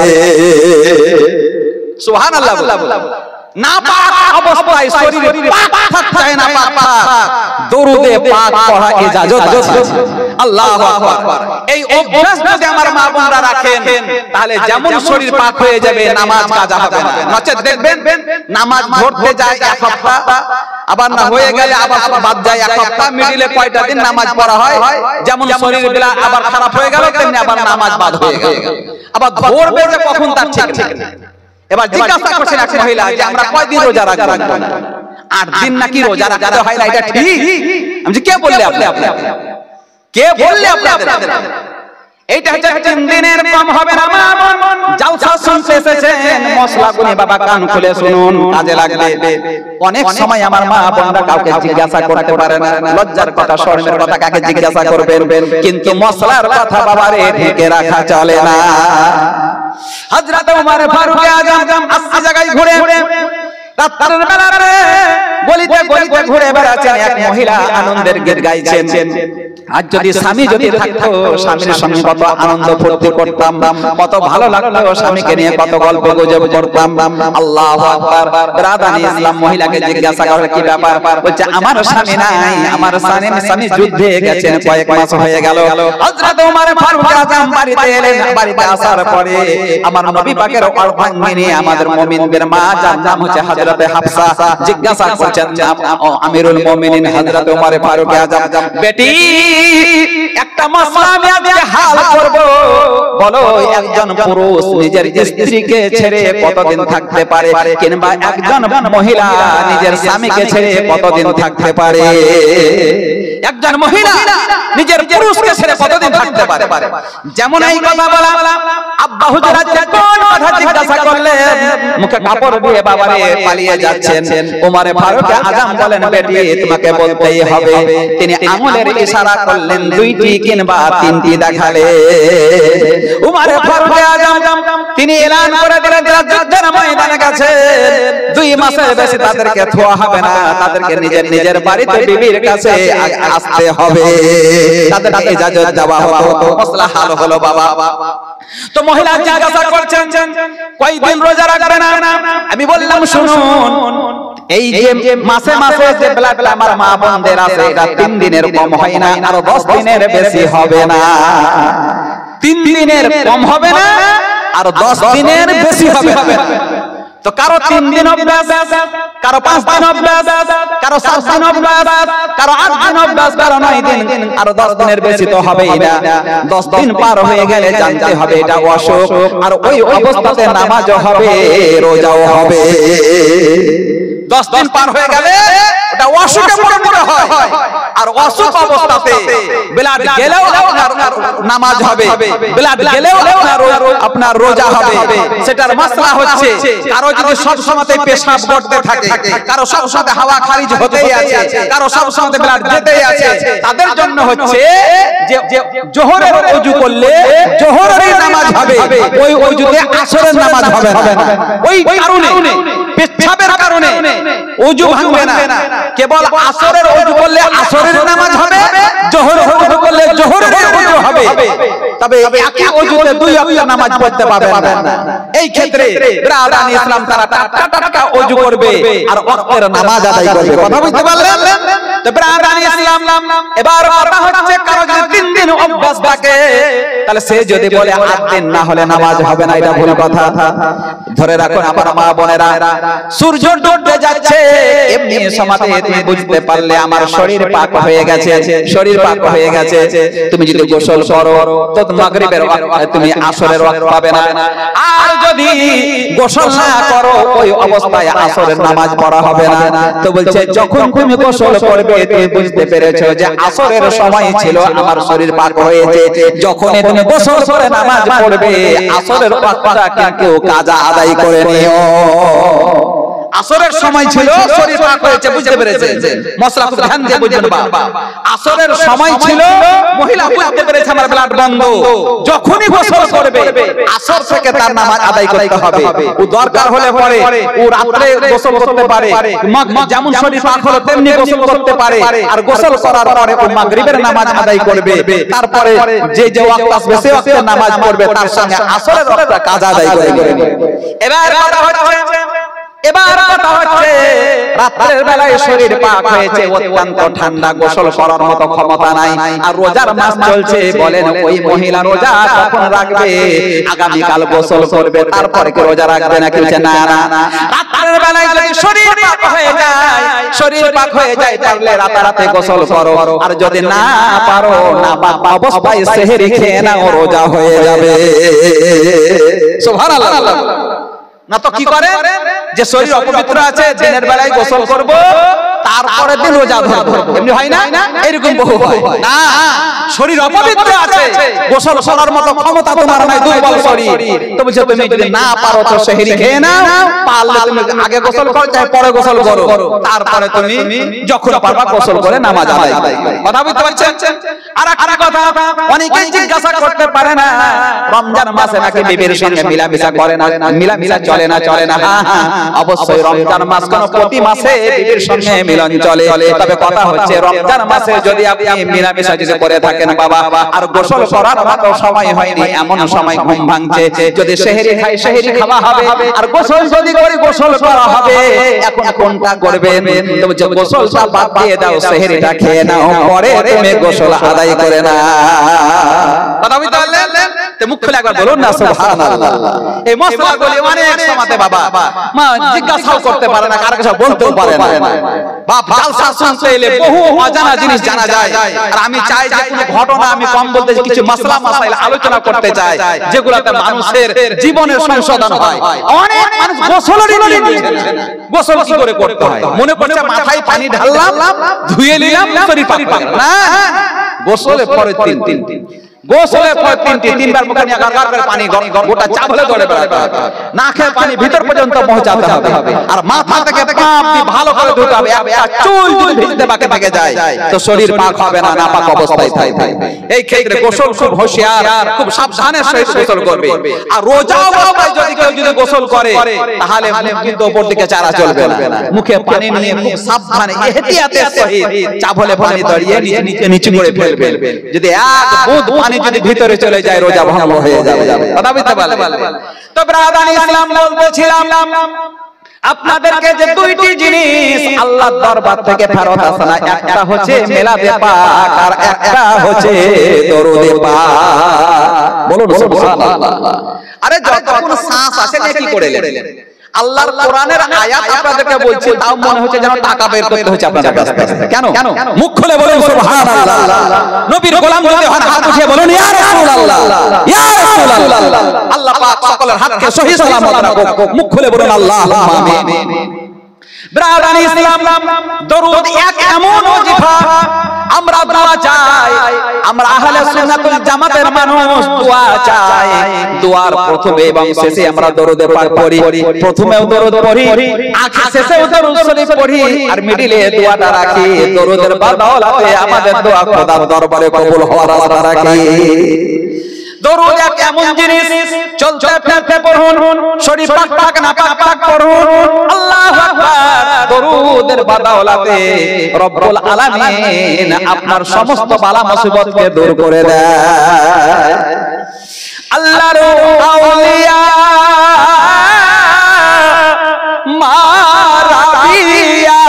সুবহানাল্লাহ। নাপাক অবস্থায় শরীরে পাক থাকতে হয়, নাপাক দরুদে পাক পড়া ইজাজত আছে। আল্লাহু আকবার। এই অভ্যাস যদি আমার মা বোনরা রাখেন তাহলে যেমন শরীর পাক হয়ে যাবে, নামাজ কাজা হবে না। নচেত দেখবেন নামাজ ধরতে যায় এক সপ্তাহ, আবার না হয়ে গেলে আবার বাদ যায় এক সপ্তাহ, মিডিলে কয়টা দিন নামাজ পড়া হয়, যেমন শরীর বেলা আবার খারাপ হয়ে গেল তেমনি আবার নামাজ বাদ হয়ে গেল, আবার ধরবে যে কখন তার ঠিক নেই। এবার জিজ্ঞাসা করছেন এক মহিলা যে আমরা কয়দিন রোজা রাখবো? 8 দিন নাকি রোজা রাখতে হয় না, এটা ঠিক? আমি কে বললে আপনি কে বললে আপনাদের? এইটা হচ্ছে 3 দিনের কম হবে না। জালসা শুনতে এসেছেন, মশলাগুনি বাবা কান খুলে শুনুন, কাজে লাগবে। অনেক সময় আমার মা বোনরা কাউকে জিজ্ঞাসা করতে পারে না, লজ্জার কথা শরমের কথা কাকে জিজ্ঞাসা করবেন, কিন্তু মশলার কথা বাবারে ঢেকে রাখা চলে না। হযরত ওমর ফারুক আযম আসছে জায়গায় ঘুরে রাতের বেলাতে গলিতে গলিতে ঘুরে বেড়াচ্ছেন, এক মহিলা আনন্দের গীত গাইছেন। আজ যদি স্বামী যদি থাকতো, স্বামীর সঙ্গে কত আনন্দ ফুর্তি করতাম, কত ভালো লাগতো, স্বামীকে নিয়ে কত গল্প গুজব করতাম। আল্লাহু আকবার। রাদানি ইসলাম মহিলাকে জিজ্ঞাসা করে কি ব্যাপার? বলছে আমার স্বামী নাই, আমার স্বামী যুদ্ধে গেছেন, কয়েক মাস হয়ে গেল। হযরত ওমর ফারুক আযম বাড়িতে এলেন, বাড়িতে আসার পরে আমার নবী পাকের অর্ধাঙ্গিনী আমাদের মুমিনদের মা, যার নাম হচ্ছে হযরত হাফসা, জিজ্ঞাসা করছেন আমিরুল মুমিনিন হযরত ওমর ফারুক আযম, বেটি একটা মাসলা আমি আজকে হাল করব, বলো একজন পুরুষ নিজের স্ত্রীকে ছেড়ে কতদিন থাকতে পারে, কিংবা একজন মহিলা নিজের স্বামীকে ছেড়ে কতদিন থাকতে পারে? একজন মহিলা নিজের পুরুষকে ছেড়ে কতদিন থাকতে পারে? যেমন এই কথা বলা আব্বা হুজুর কোন কথা জিজ্ঞাসা করলেন, মুখে কাপড় দিয়ে বাবারে পালিয়ে যাচ্ছেন। ওমর ফারুক আযম বলেন, বেটি তোমাকে বলতেই হবে। তিনি আঙুলের ইশারা করলেন, 2টি কিংবা 3টি দেখালে। ওমর ফারুক আযম তিনি এলান করে দিলেন, যুদ্ধের ময়দানে গেছে 2 মাসের বেশি তাদেরকে থোয়া হবে না, তাদেরকে নিজের নিজের বাড়িতে বিবির কাছে আসতে হবে, তাদেরকে ইজাজত দেওয়া হলো। মাসলা হাল হলো বাবা। তো মহিলা জিজ্ঞাসা করছেন কয়দিন রোজা রাখবে না? আমি বললাম শুনুন, এই যে মাসে মাসে যে ব্লাড আমার মা বোনদের আছে, এটা 3 দিনের কম হয় না, আর 10 দিনের বেশি হবে না। 3 দিনের কম হবে না, আর 10 দিনের বেশি হবে না। তো কারো 3 দিন অভ্যাস, কারো 5 দিন অভ্যাস, কারো 7 দিন অভ্যাস, কারো 8 দিন অভ্যাস, কারো 9 দিন, আর 10 দিনের বেশি তো হবেই না। 10 দিন পার হয়ে গেলে জানতে হবে এটা অসুখ, আর ওই অবস্থাতে নামাজও হবে, রোজাও হবে। 10 দিন পার হয়ে গেলে এটা অসুখে পরিণত হয়, আর অসুখ অবস্থাতে ব্লাড গেলেও আপনার নামাজ হবে, ব্লাড গেলেও আপনার রোজা হবে। সেটার মাসলা হচ্ছে, কারো যদি সব সময়তে পেশাব করতে থাকে, কারো সব সময় হাওয়া খারিজ হতেই আছে, কারো সব সময় ব্লাড যেতেই আছে, তাদের জন্য হচ্ছে যে জোহরের ওযু করলে জোহরের নামাজ হবে, ওই ওযুতে আসরের নামাজ হবে না। ওই কারণে পেশাবের কারণে ওযু ভাঙবে না, কেবল আসরের ওযু করলে আসরের নামাজ হবে, জোহরের ওযু করলে জোহরের ওযু হবে। তবে একই ওযুতে 2 ওয়াক্ত নামাজ পড়তে পারবেন না। এই ক্ষেত্রে ব্রাদান ইসলাম তারা টাটকা ওযু করবে আর ওয়াক্তের নামাজ আদায় করবে। কথা বুঝতে পারলেন? তো ব্রাদান ইসলাম এবার কথা হচ্ছে, কারো যদি 3 দিন অভ্যাস থাকে তাহলে সে যদি বলে 8 দিন না হলে নামাজ হবে না, এটা ভুল কথা। ধরে রাখুন আমার মা বোনেরা, সূর্য ডুবতে যাচ্ছে, এমনি সময়তে তুমি বুঝতে পারলে আমার শরীর পাক হয়ে গেছে, শরীর পাক হয়ে গেছে, তুমি যদি গোসল করো তো মাগরিবের ওয়াক্ত তুমি আসরের ওয়াক্ত পাবে না। আর যদি গোসল না করো ওই অবস্থায় আসরের নামাজ পড়া হবে না। তো বলছে যখন তুমি গোসল করবে তুমি বুঝতে পেরেছো যে আসরের সময় ছিল, আমার শরীর পাক হয়েছে, যখন তুমি গোসল করে নামাজ পড়বে আসরের ওয়াক্তটা কেউ কাজা আদায় করে নিও। আসরের সময় ছিল, শরীর পাক হয়েছে, বুঝতে পেরেছে? মশলা খুব ধ্যান দিয়ে বুঝবেন বাবা। আসরের সময় ছিল, মহিলা বুঝতে পেরেছে আমার ব্লাড বন্ধ, যখনই গোসল করবে আসর থেকে তার নামাজ আদায় করতে হবে। ও দরকার হলে পরে ও রাতে গোসল করতে পারে, যেমন শরীর পাক হলো তেমনি গোসল করতে পারে, আর গোসল করার পরে ও মাগরিবের নামাজ আদায় করবে, তারপরে যে যে ওয়াক্ত আসবে সেই ওয়াক্তে নামাজ পড়বে, তার সঙ্গে আসরের ওয়াক্তটা কাজা আদায় করে নেবে। এবার কথা হচ্ছে রাতের বেলায় শরীর পাক হয়েছে, অত্যন্ত ঠান্ডা, গোসল করার মতো ক্ষমতা নাই, আর রোজার মাস চলছে, বলেন ওই মহিলা রোজা কখন রাখবে? আগামীকাল গোসল করবে, তারপরে কি রোজা রাখবে না? কিছু না না, রাতের বেলায় যদি শরীর পাক হয়ে যায় তাহলে রাতে গোসল করো, আর যদি না পারো না পাক অবস্থায় সেহরি খেয়ে নাও, রোজা হয়ে যাবে। সুবহানাল্লাহ। না তো কি করে, যে শরীর অপবিত্র আছে দিনের বেলায় গোসল করব, তারপরে দিন রোজা ধরবো, এমনি হয় না? এরকম বহু হয় না। শরীর অপবিত্র আছে, গোসল করার মতো ক্ষমতা তোমার নাই, দুর্বল শরীর। তো বলছো তুমি যদি না পারো তো সেহরি খেয়ে নাও, পারলে তুমি আগে গোসল করো, চাই পরে গোসল করো, তারপরে তুমি যখন পারবা গোসল করে নামাজ আদায় করো। কথা বুঝতে পারছেন? আর একটা কথা অনেকেই জিজ্ঞাসা করতে পারে না, রমজান মাসে নাকি বিবির সঙ্গে মিলামিশা করে না, মিলামিশা চলে না? চলে না, অবশ্যই রমজান মাস কোন প্রতি মাসে বিবির সঙ্গে মিলন চলে। তবে কথা হচ্ছে রমজান মাসে যদি আপনি মিলামিশা যদি করে থাকেন বাবা, আর গোসল করার মতো সময় হয়নি, এমন সময় ঘুম ভাঙছে, যদি সেহরি খাই সেহরি খাওয়া হবে, আর গোসল যদি করে গোসল করা হবে, এখন কোনটা করবেন? তো গোসলটা বাদ দিয়ে দাও, সেহরিটা খেয়ে নাও, পরে তুমি গোসল আদায় করে না। কথা বুঝতে পারলেন? মুখ খুলে একবার বলুন না সুবহানাল্লাহ। এই মশলাগুলি অনেক সময়তে বাবা মা জিজ্ঞাসাও করতে পারে না, কার কাছে বলতেও পারে না। বাপ জালসা শুনতে এলে বহু অজানা জিনিস জানা যায়, আর আমি চাই যে কোনো ঘটনা আমি কম বলতে, কিছু মাসলা মাসাইল আলোচনা করতে চাই, যেগুলোতে মানুষের জীবনের সংশোধন হয়। অনেক মানুষ গোসলেরই গোসল কি করে করতে হয়, মনে করছে মাথায় পানি ঢাললাম, ধুয়ে নিলাম, শরীর পাক হয়ে গেল। না, গোসলের পরে গোসলের পর তিনবার মুখে নিয়ে গারগার করে পানি গোটা চাবলে ধরে বেড়াতে হবে, নাকের পানি ভিতর পর্যন্ত পৌঁছাতে হবে, আর মাথা থেকে পা অবধি ভালো করে ধুতে হবে। একটা চুল যদি ভিজতে বাকি থেকে যায় তো শরীর পাক হবে না, নাপাক অবস্থায় থাকবে। এই ক্ষেত্রে গোসল খুব হোশিয়ার, খুব সাবধানের সহিত গোসল করবে। আর রোজা অবস্থায় যদি কেউ গোসল করে তাহলে মুখ কিন্তু উপর দিকে চারা চলবে না, মুখে পানি নিয়ে খুব সাবধানে এহতিয়াতের সহিত চাবলে পানি দড়িয়ে নিচে করে ফেলবে। যদি এক বুঁদ পানি যদি ভিতরে চলে যায় রোজা ভঙ্গ হয়ে যাবে। কথা বুঝতে পারলেন? তো ব্রাদার ইসলাম বলতেছিলাম আপনাদেরকে যে দুইটি জিনিস আল্লাহর দরবার থেকে ফেরত আসে না, একটা হচ্ছে মিলাদে পাক আর একটা হচ্ছে দরুদে পাক। বলুন সুবহানাল্লাহ। আরে যখন শ্বাস আসে কি করলেন? আল্লাহর কোরআনের আয়াত আপনাদেরকে বলছি, তাও মনে হচ্ছে যেন টাকা বের করতে হচ্ছে আপনাদের কাছ থেকে। কেন? মুখ খুলে বলুন সুবহানাল্লাহ। নবীর গোলাম যদি হন হাত উঠিয়ে বলুন ইয়া রাসূলুল্লাহ, ইয়া রাসূলুল্লাহ। আল্লাহ পাক সকলের হাতকে সহি সালামত রাখুক। মুখ খুলে বলুন আল্লাহুম্মা আমিন। ব্রাদার ইসলাম, দরুদ এক এমন ওজিফা, আমরা দোয়া চাই, আমরা আহলে সুন্নাতুল জামাতের মানুষ দোয়া চাই। দোয়ার প্রথমে এবং শেষে আমরা দরুদে পাক পড়ি, প্রথমেও দরুদ পড়ি, আখের শেষেও দরুদ শরীফ পড়ি, আর মিডিলে দোয়াটা রাখি। দরুদের বদৌলতে আমাদের দোয়া খোদার দরবারে কবুল হওয়ার আশা রাখি। দরুদ এক এমন জিনিস, চলতে ফিরতে পড়ুন, শরীর পাক পাক না পাক পাক পড়ুন। আল্লাহু আকবার। দরুদের বদৌলতে রব্বুল আলামিন আপনার সমস্ত বালা মুসিবতকে দূর করে দেয়। আল্লাহর আউলিয়া মারাবিয়া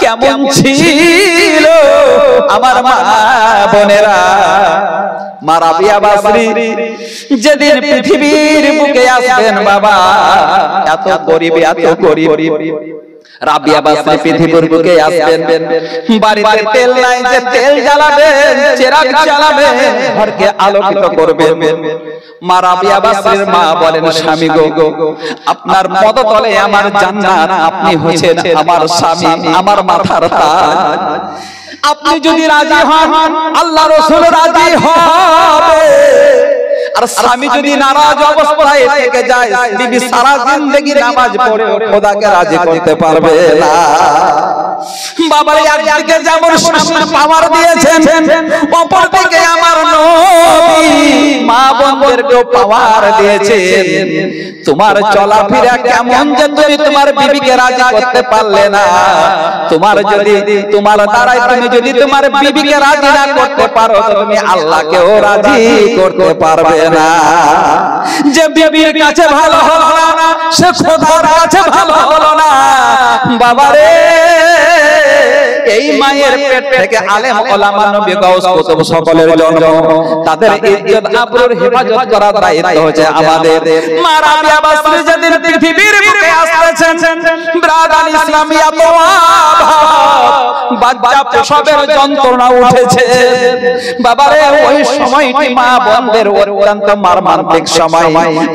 কেমন ছিল আমার মা বোনেরা। মারাবিয়া বাসরি যেদিন পৃথিবীর বুকে আসবেন বাবা, এত গরিব, এত গরিব, রাবিয়া বাসরি পৃথিবীর বুকে আসবেন, বাড়িতে তেল নাই যে তেল জ্বালাবেন, চেরাগ জ্বালাবেন, ঘরকে আলোকিত করবেন। মা রাবিয়া বাসরির মা বলেন, স্বামী গো, আপনার পদতলে আমার জান্নাত, আপনি হচ্ছেন আমার স্বামী, আমার মাথার তাজ। আপনি যদি রাজি হন, আল্লাহ রাসূল রাজি হবে। আর স্বামী যদি নারাজ অবস্থায় থেকে যায়, বিবি সারা জিন্দেগি নামাজ পড়ে খোদাকে রাজি করতে পারবে না। বাবা একদিকে যেমন স্বামীর পাওয়ার দিয়েছেন, অপর দিকে আমার নবী মা বোনদেরকেও পাওয়ার দিয়েছেন। তোমার চলাফেরা কেমন যে তুমি তোমার বিবিকে রাজি করতে পারলে না? তোমার যদি তোমার দ্বারাই তুমি যদি তোমার বিবিকে রাজি না করতে পারো, তুমি আল্লাহকেও রাজি করতে পারবে না। যে বিবির কাছে ভালো হলো না, সে খোদার কাছে ভালো হলো না। বাবারে, এই মায়ের পেট থেকে আলেম ওলামা নবী গাউস কুতুব সকলের জন্ম, তাদের ইজ্জত আবরুর হেফাজত করার দায়িত্ব হচ্ছে আমাদের। মা রাবিয়া বাসরি যেদিন পৃথিবীর বুকে আসতেছেন, ব্রাদার ইসলামিয়া বাচ্চা প্রসবের যন্ত্রণা উঠেছে। বাবারে, ওই সময়টি মা বোনদের অত্যন্ত মর্মান্তিক সময়।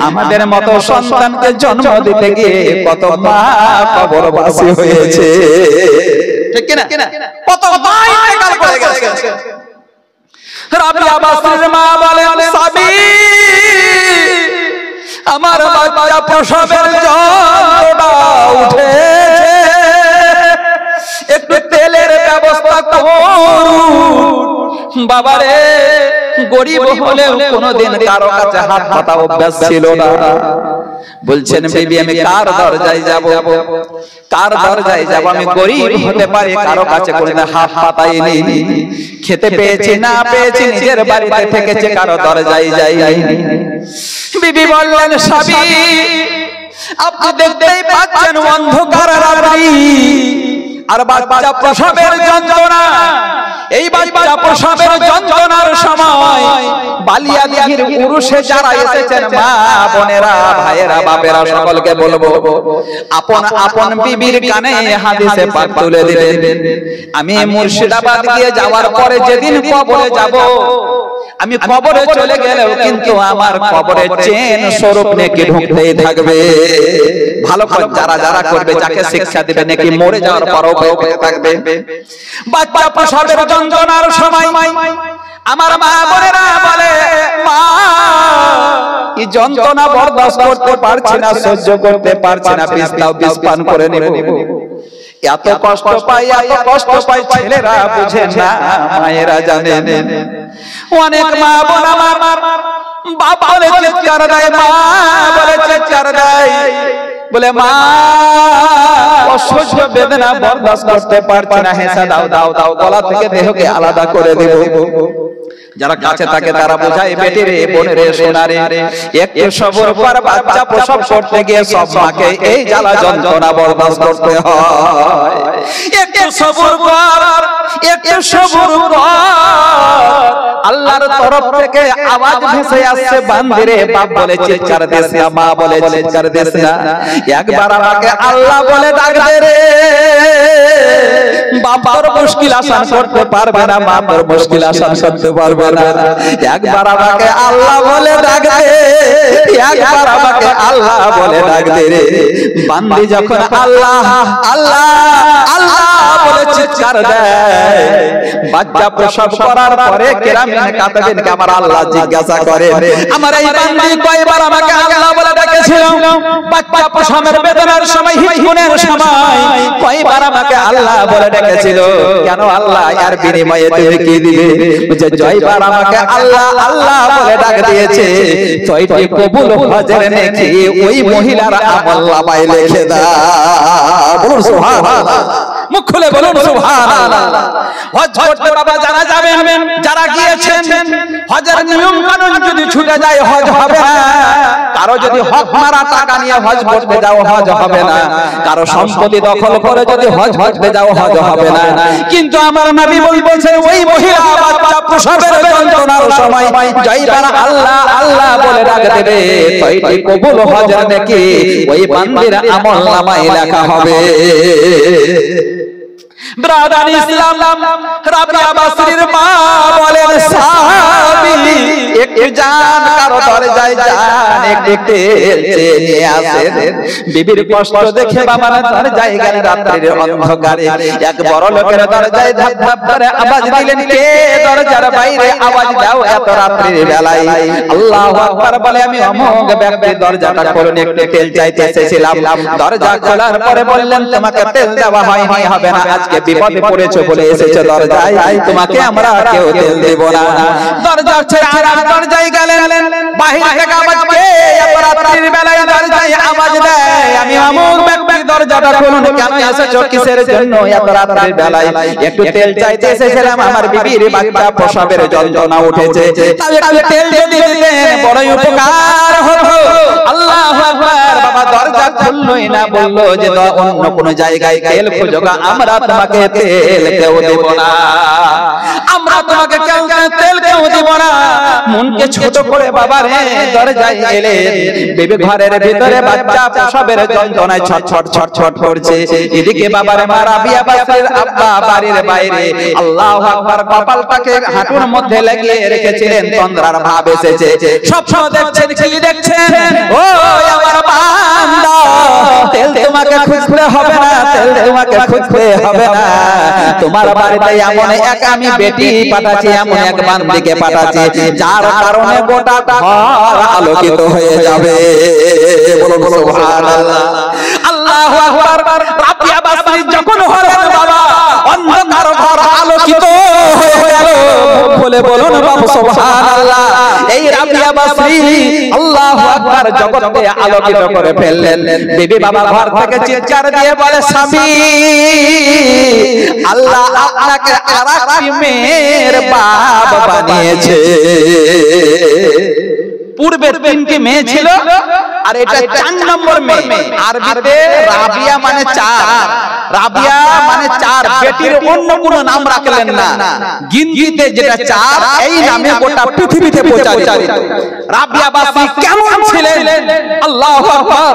আমাদের মতো সন্তানকে জন্ম দিতে গিয়ে কত মা কবরবাসী হয়েছে, ঠিক কিনা? কত মাই ইন্তেকাল করে গেছে। রাবিয়া বাসরির মা বলেন, স্বামী, আমার বাচ্চা প্রসবের যন্ত্রণা উঠেছে, একটু তেলের ব্যবস্থা করুন। বাবারে, গরিব হলেও কোনদিন কারো কাছে হাত পাতা অভ্যাস ছিল না। বলছেন, বিবি আমি কার দরজায় যাব, কার দরজায় যাব? আমি গরিব হতে পারি, কারো কাছে কোনদিন হাত পাতাইনি। খেতে পেয়েছি না পেয়েছি, নিজের বাড়িতে থেকেছে, কারো দরজায় যাই। বিবি বললেন, স্বামী, আপনি দেখতেই পাচ্ছেন অন্ধকার রাত্রি, আর বাচ্চা প্রসবের যন্ত্রণা। এই বাচ্চা প্রসবের যন্ত্রণার সময় বালিয়াদিহির উরুসে যারা এসেছেন, মা বোনেরা, ভাইয়েরা, বাপেরা, সকলকে বলবো, আপন আপন বিবির কানে হাদিসে পাক তুলে দিলেন। আমি মুর্শিদাবাদ গিয়ে যাওয়ার পরে যেদিন কবরে যাব, আমি কবরে চলে গেলেও কিন্তু আমার কবরে চেন স্বরূপ নেকি ঢুকতেই থাকবে। ভালো করে যারা যারা করবে, যাকে শিক্ষা দিবে, নাকি মরে যাওয়ার পরও পেতে থাকবে। বাচ্চা প্রসবের যন্ত্রণার সময় আমার মা বোনেরা বলে, মা, এই যন্ত্রণা বরদাস্ত করতে পারছি না, সহ্য করতে পারছি না, বিষ পান করে নেব। এত কষ্ট পাই, এত কষ্ট পাই, ছেলেরা বুঝে না, মায়েরা জানেন। অনেক মা বোন আমার বাবা বলে চিৎকার দেয়, মা বলে চিৎকার দেয়, বলে মা অসহ্য বেদনা বরদাস্ত করতে পারছি না, হেসা দাও দাও দাও, গলা থেকে দেহকে আলাদা করে দেব। যারা কাছে থাকে তারা বোঝায়, বেটি রে, বোন রে, সোনা রে, একটু সবর কর, বাচ্চা প্রসব করতে গিয়ে সব মাকে এই জ্বালা যন্ত্রণা বরদাস্ত করতে হয়। একটু সবর কর, একটু সবর কর। আল্লাহর তরফ থেকে আওয়াজ ভেসে আসছে, বান্দিরে, বাপ বলে চিৎকার দিস না, মা বলে চিৎকার দিস না, একবার আমাকে আল্লাহ বলে ডাক দে রে। বাপ তোর মুশকিল আসান করতে পারবে না, মা তোর মুশকিল আসান করতে পারবে না। একবার আমাকে আল্লাহ বলে ডাক দে, একবার আমাকে আল্লাহ বলে ডাক দে রে। বান্দি যখন আল্লাহ আল্লাহ আল্লাহ বলে চিৎকার দেয়, বাচ্চা প্রসব করার পরে কেরামিন কাতাবিনকে আমার আল্লাহ জিজ্ঞাসা করে, আমার এই বান্দি কয়বার আমাকে আল্লাহ বলে ডেকেছিল? বাচ্চা প্রসবের বেদনার সময়, হিজগুনের সময় কয়বার আমাকে আল্লাহ বলে ডেকেছিল? কেন আল্লাহ, এর বিনিময়ে তুমি কি দিবে? যে জয়বার আমাকে আল্লাহ আল্লাহ বলে ডাক দিয়েছে, জয়টি কবুল হজের নেকি ওই মহিলার আমলনামায় লিখে দাও। বলুন সুবহানাল্লাহ, মুখ খুলে বলুন সুবহানাল্লাহ। হজ করতে বাবা জানা যাবেন, যারা গিয়েছেন, হজের নিয়ম কানুন যদি ছুটে যায় হজ হবে না। কারো যদি হক মারা টাকা নিয়ে হজ করতে যাও হজ হবে না, কারো সম্পত্তি দখল করে যদি হজ করতে যাও হজ হবে না। কিন্তু আমার নবী বলছেন ওই মহিলা বাচ্চা প্রসবের যন্ত্রণার সময় জয়বার আল্লাহ আল্লাহ বলে ডাক দেবে, তৈরি কবুল হজের নাকি ওই বান্দির আমলনামায় লেখা হবে। ব্রাদার ইসলাম, রাবিয়া বাসরীর মা বলেন সাহাবী একটু যান কারো দরজায় যান, একটু তেল চেয়ে নিয়ে আসেন। বিবির কষ্ট দেখে বাবা দরজায় গেলেন রাত্রির অন্ধকারে, এক বড় লোকের দরজায় ধাপ ধাপ করে আওয়াজ দিলেন, কে দরজার বাইরে আওয়াজ দাও এত রাত্রির বেলায়? আল্লাহু আকবার বলে, আমি অমুক ব্যক্তি দরজাটা খুলুন, একটু তেল চাইতে এসেছিলাম। দরজা খোলার পরে বললেন, তোমাকে তেল দেওয়া হয়নি, হবে না, আজকে বিপদে পড়েছো বলে এসেছো দরজায়, তোমাকে আমরা কেউ তেল দেব না। দরজা ছেড়ে আর দরজায় গেলেন, বাহির থেকে আওয়াজ, কে এত রাত্রির বেলায় দরজায় আওয়াজ দেয়? আমি অমুক ব্যক্তি, দরজাটা খুলুন, কেন এসেছো, কিসের জন্য এত রাত্রির বেলায়? একটু তেল চাইতে এসেছিলাম, আমার বিবির বাচ্চা প্রসবের যন্ত্রণা উঠেছে, তাই একটু তেল যদি দিতেন বড়ই উপকার হতো। আল্লাহু আকবার। বাবা দরজা খুললই না, বলল যে অন্য কোন জায়গায় তেল খুঁজো, আমরা তোমাকে তেল কেউ দেব না, আমরা তোমাকে তেল কেউ দেব না। মনকে ছোট করে বাবা রে দরজায় এলেন, বিবি ঘরের ভিতরে বাচ্চা প্রসবের যন্ত্রণায় ছটছট ছটছট করছে। এদিকে বাবার মা রাবিয়া বাসরীর আব্বা বাড়ির বাইরে, আল্লাহু আকবার, কপালটাকে হাঁটুর মধ্যে লাগিয়ে রেখেছিলেন, তন্দ্রার ভাব এসেছে। স্বপ্ন দেখছেন, কি দেখছেন? ও আমার বান্দা, তেল তোমাকে খুঁজতে হবে না, তেল তোমাকে খুঁজতে হবে না। তোমার বাড়িতে এমন এক আমি বেটি পাঠাচ্ছি, এমন এক বান্দিকে পাঠাচ্ছি, যার কারণে গোটা ঘর আলোকিত হয়ে যাবে। বলো সুবহানাল্লাহ। আল্লাহু আকবার। রাবিয়া বাসরী যখন হলেন বাবা, অন্ধকার ঘর আলোকিত হয়ে গেল। বলে বলুন বাবা সুবহানাল্লাহ। এই রাবিয়া বাসরী আল্লাহু আকবার জগৎকে আলোকিত করে ফেললেন। বিবি বাবা ঘর থেকে চিৎকার দিয়ে বলে, স্বামী আল্লাহ আপনাকে আরেকটি মেয়ের বাপ বানিয়েছে। পূর্বে তিনটি মেয়ে ছিল, আর এটা 4 নম্বর মেয়ে। আরবিতে রাবিয়া মানে 4, রাবিয়া মানে 4। বেটির অন্য কোনো নাম রাখলেন না, গিনতিতে যেটা 4, এই নামে গোটা পৃথিবীতে প্রচারিত। রাবিয়া বাসরী কেমন ছিলেন? আল্লাহু আকবার।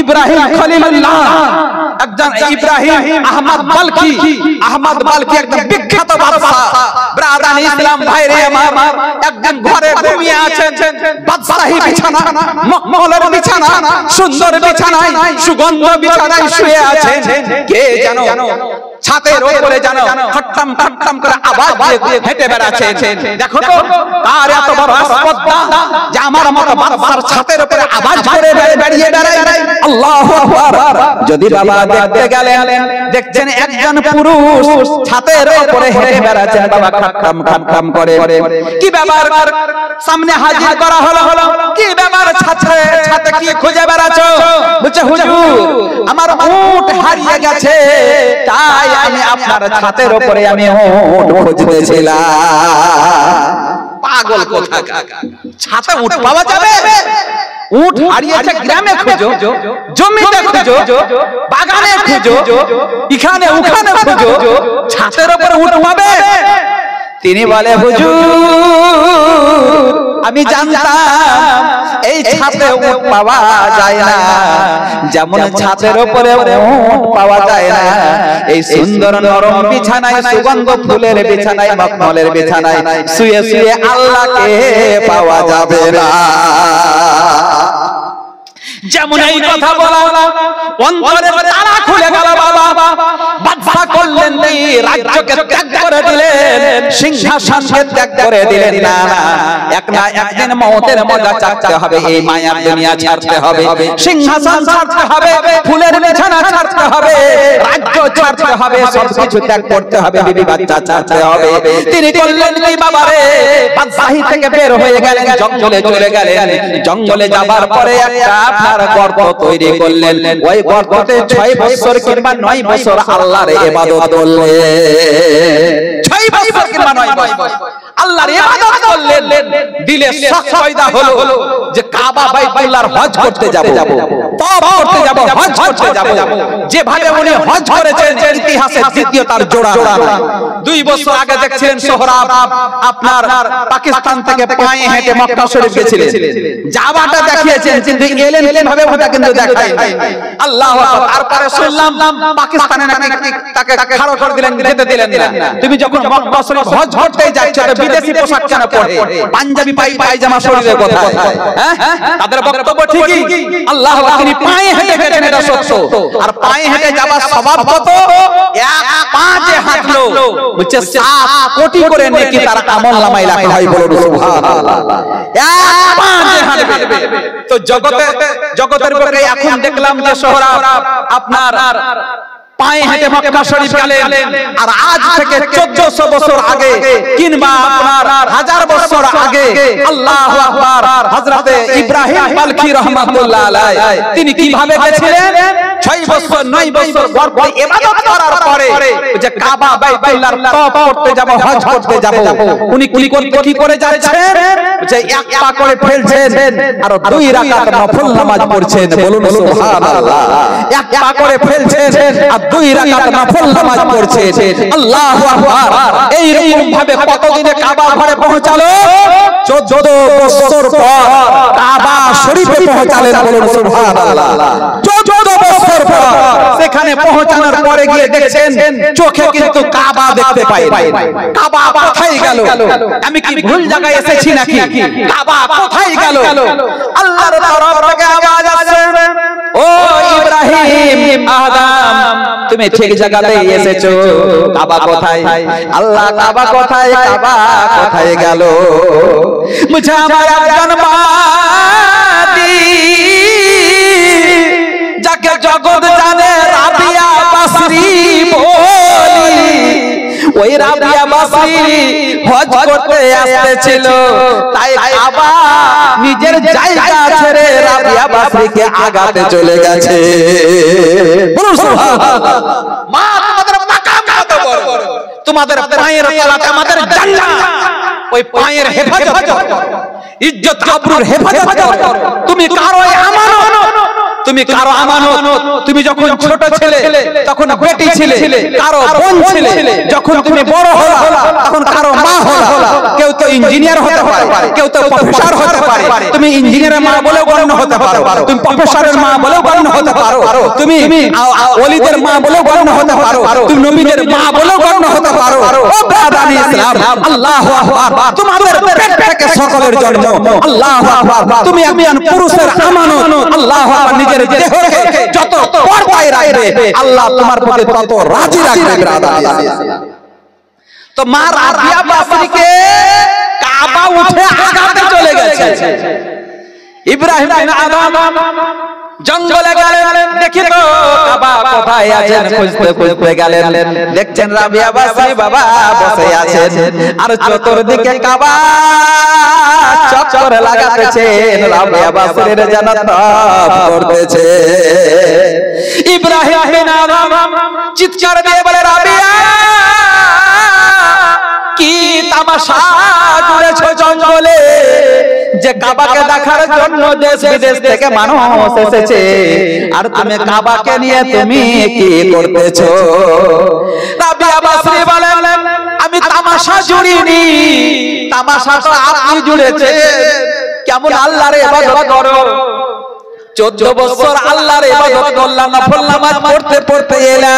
ইব্রাহিম খলিলুল্লাহ, একজন ইব্রাহিম আহমদ বালকি, আহমদ বালকি একদম বিখ্যাত বাদশা। ব্রাদার ইসলাম ভাইরে আমার, একজন ঘরে ঘুমিয়ে আছেন, বাদশাহী বিছানা, মহলের বিছানা, সুন্দর বিছানায়, সুগন্ধ বিছানায় শুয়ে আছেন। কে জানো ছাতের উপরে জানো খট্টাম খট্টাম করে আওয়াজ দিয়ে হেঁটে বেড়াচ্ছেন। দেখো তো কার এত বড় আসপদ্দা যে আমার মতো বাদশার ছাতের উপরে আওয়াজ করে বেরিয়ে বেড়ায়। আল্লাহু আকবার। যদি বাবা দেখতে গেলেন, দেখছেন একজন পুরুষ ছাতের উপরে হেঁটে বেড়াচ্ছেন, বাবা খট্টাম খট্টাম করে। কি ব্যাপার? সামনে হাজির করা হলো। কি ব্যাপার? ছাতে কি খুঁজে বেড়াচ্ছ? বলছে হুজুর আমার উট হারিয়ে গেছে, তাই আমি আপনার ছাতের উপরে আমি উট খুঁজতেছিলাম। পাগল কোথাকার, ছাতে উট পাওয়া যাবে? উট হারিয়েছে গ্রামে খুঁজো, জমিতে খুঁজো, বাগানে খুঁজো, এখানে ওখানে খুঁজো, ছাতের উপরে উট পাবে? তিনি বলে হুজুর আমি জানতাম এই ছাতে উট পাওয়া যায় না, যেমন ছাতের উপরে উট পাওয়া যায় না, এই সুন্দর নরম বিছানায়, সুগন্ধ ফুলের বিছানায়, মখমলের বিছানায় শুয়ে শুয়ে আল্লাহকে পাওয়া যাবে না। যেমন এই কথা বলা অন্তরের তালা খুলে গেল। বাবা বাদশা করলেন রাজ্যকে ত্যাগ করে দিলেন, সিংহাসনকে ত্যাগ করে দিলেন। না না, এক না একদিন মওতের মজা চাকতে হবে, এই মায়ার দুনিয়া ছাড়তে হবে, সিংহাসন ছাড়তে হবে, ফুলের বিছানা ছাড়তে হবে, রাজ্য ছাড়তে হবে, সবকিছু ত্যাগ করতে হবে, বিবি বাচ্চা ছাড়তে হবে। তিনি করলেন কি বাবা রে, বাদশাহী থেকে বের হয়ে গেলেন, জঙ্গলে চলে গেলেন। জঙ্গলে যাবার পরে একটা আপনার গর্ত তৈরি করলেন। ওই গর্ততে 6 বছর কিংবা 9 বছর আল্লাহর ইবাদত করলেন। 6 বছর কিংবা 9 বছর আল্লাহর ইবাদত করলেন। দিলে শখ পয়দা হলো যে কাবা বাইতুল্লাহর হজ করতে যাব, তওয়াফ করতে যাব, হজ করতে যাব। যেভাবে উনি হজ করেছেন ইতিহাসে দ্বিতীয় তার জোড়া নাই। 2 বছর আগে দেখছিলেন সোহরাব আপনার পাকিস্তান থেকে পায়ে হেঁটে মক্কা শরীফ গেছিলেন, যাওয়াটা দেখিয়েছেন, কিন্তু এলেন কিভাবে ওটা কিন্তু দেখাই নাই। আল্লাহু আকবার। তারপরে শুনলাম পাকিস্তানে নাকি তাকে খাড়া করে দিলেন, যেতে দিলেন না। তুমি যখন মক্কা শরীফ হজ করতে যাচ্ছ তো বিদেশি পোশাক কেন পরে? পাঞ্জাবি পায়জামা শরীরে কোথায়? হ্যাঁ, তাদের বক্তব্য ঠিকই। আল্লাহু আকবার। তিনি পায়ে হেঁটে গেছেন, এটা সত্য। আর পায়ে হেঁটে যাওয়ার স্বভাব কত? এক পাঁচে হাঁটলো বলছে 7 কোটি করে নেকি তার আমলনামায় লেখা হয়। বলুন সুবহানাল্লাহ। এক পাঁচে হাঁটবে। তো জগতের বুকে এখন দেখলাম যে সোহরাব আপনার পায়ে হেঁটে মক্কা শরীফ গেলেন। আর আজ থেকে 1400 বছর আগে কিংবা আপনার 1000 বছর আগে আল্লাহু আকবার হযরতে ইব্রাহিম বালখী রাহমাতুল্লাহ আলাইহি তিনি কিভাবে গেছিলেন? 6 বছর 9 বছর গর্ভে ইবাদত করার পরে যে কাবা বাইতুল্লাহর তওয়াফ করতে যাব, হজ করতে যাব, উনি কি করে যাচ্ছেন? যে এক পা করে ফেলছেন আর 2 রাকাত নফল নামাজ পড়ছেন। বলুন সুবহানাল্লাহ। এক পা করে ফেলছেন আর 2 রাকাত নফল নামাজ পড়ছেন। আল্লাহু আকবার। এই রকম ভাবে কতদিনে কাবা ঘরে পৌঁছালো? 14 বছর পর কাবা শরীফে পৌঁছালেন। বলুন সুবহানাল্লাহ। 14 বছর পর সেখানে পৌঁছানোর পরে গিয়ে দেখছেন চোখে কিন্তু কাবা দেখতে পাই না। কাবা কোথায় গেল? আমি কি ভুল জায়গায় এসেছি নাকি? কাবা কোথায় গেল? আল্লাহর তরফ থেকে আওয়াজ আসছে, ও ইব্রাহিম, আদম, তুমি ঠিক জায়গাতেই এসেছো। কাবা কোথায়? আল্লাহ কাবা কোথায়? কাবা কোথায় গেল? মুঝে আমার একজন বাদী যাকে জগৎ জানে রাবিয়া বাসরি বলি, ওই রাবিয়া বাসরি হজ করতে আসতেছিল, তাই কাবা নিজের জায়গা ছেড়ে রাবিয়া বাসরিকে আগাতে চলে গেছে। বলুন সুবহানাল্লাহ। মা তোমাদের মাকাম কত বড়, তোমাদের পায়ের তলাতে আমাদের জান্নাত, ওই পায়ের হেফাজত, ইজ্জত আবরুর হেফাজত। তুমি কারো আমানত, তুমি কারো আমানত। তুমি যখন ছোট ছিলে তখন বেটি ছিলে, কারো বোন ছিলে। যখন তুমি বড় হলা তখন কারো মা হলা। কেউ তো ইঞ্জিনিয়ার হতে পারে, কেউ তো প্রফেসর হতে পারে। তুমি ইঞ্জিনিয়ারের মা বলেও গণ্য হতে পারো, তুমি প্রফেসরের মা বলেও গণ্য হতে পারো, তুমি ওলিদের মা বলেও গণ্য হতে পারো, তুমি নবীদের মা বলেও গণ্য হতে পারো। ও ব্রাদার ইসলাম, আল্লাহু আকবার। তোমাদের পেট থেকে সকলের জন্ম। আল্লাহু আকবার। তুমি একজন পুরুষের আমানত। আল্লাহু আকবার। নিজের দেহকে যত পর্দায় রাখবে আল্লাহ তোমার প্রতি তত রাজি রাখবে। ব্রাদার ইসলাম, তো মা রাবিয়া বাসরিকে কাবা উঠে আগাতে চলে গেছে। ইব্রাহিম বিন আদম জঙ্গলে গেলেন, দেখি তো কাবা কোথায় আছেন। খুঁজতে খুঁজতে গেলেন, দেখছেন রাবিয়া বাসরি বাবা বসে আছেন আর চতুর্দিকে কাবা চক্কর লাগাতেছেন। রাবিয়া বাসরির যেন তওয়াফ করতেছে। ইব্রাহিম বিন আদম চিৎকার দিয়ে বলে, রাবিয়া, কি তামাশা জুড়েছো জঙ্গলে, যে কাবাকে দেখার জন্য দেশ বিদেশ থেকে মানুষ এসেছে, আর তুমি কাবাকে নিয়ে তুমি কি করতেছো? রাবিয়া বাসরি বলেন, আমি তামাশা জুড়িনি, তামাশা তো আপনি জুড়েছে। কেমন আল্লাহর ইবাদত করো? 14 বছর আল্লাহর ইবাদত করলাম, নফল নামাজ পড়তে পড়তে এলা,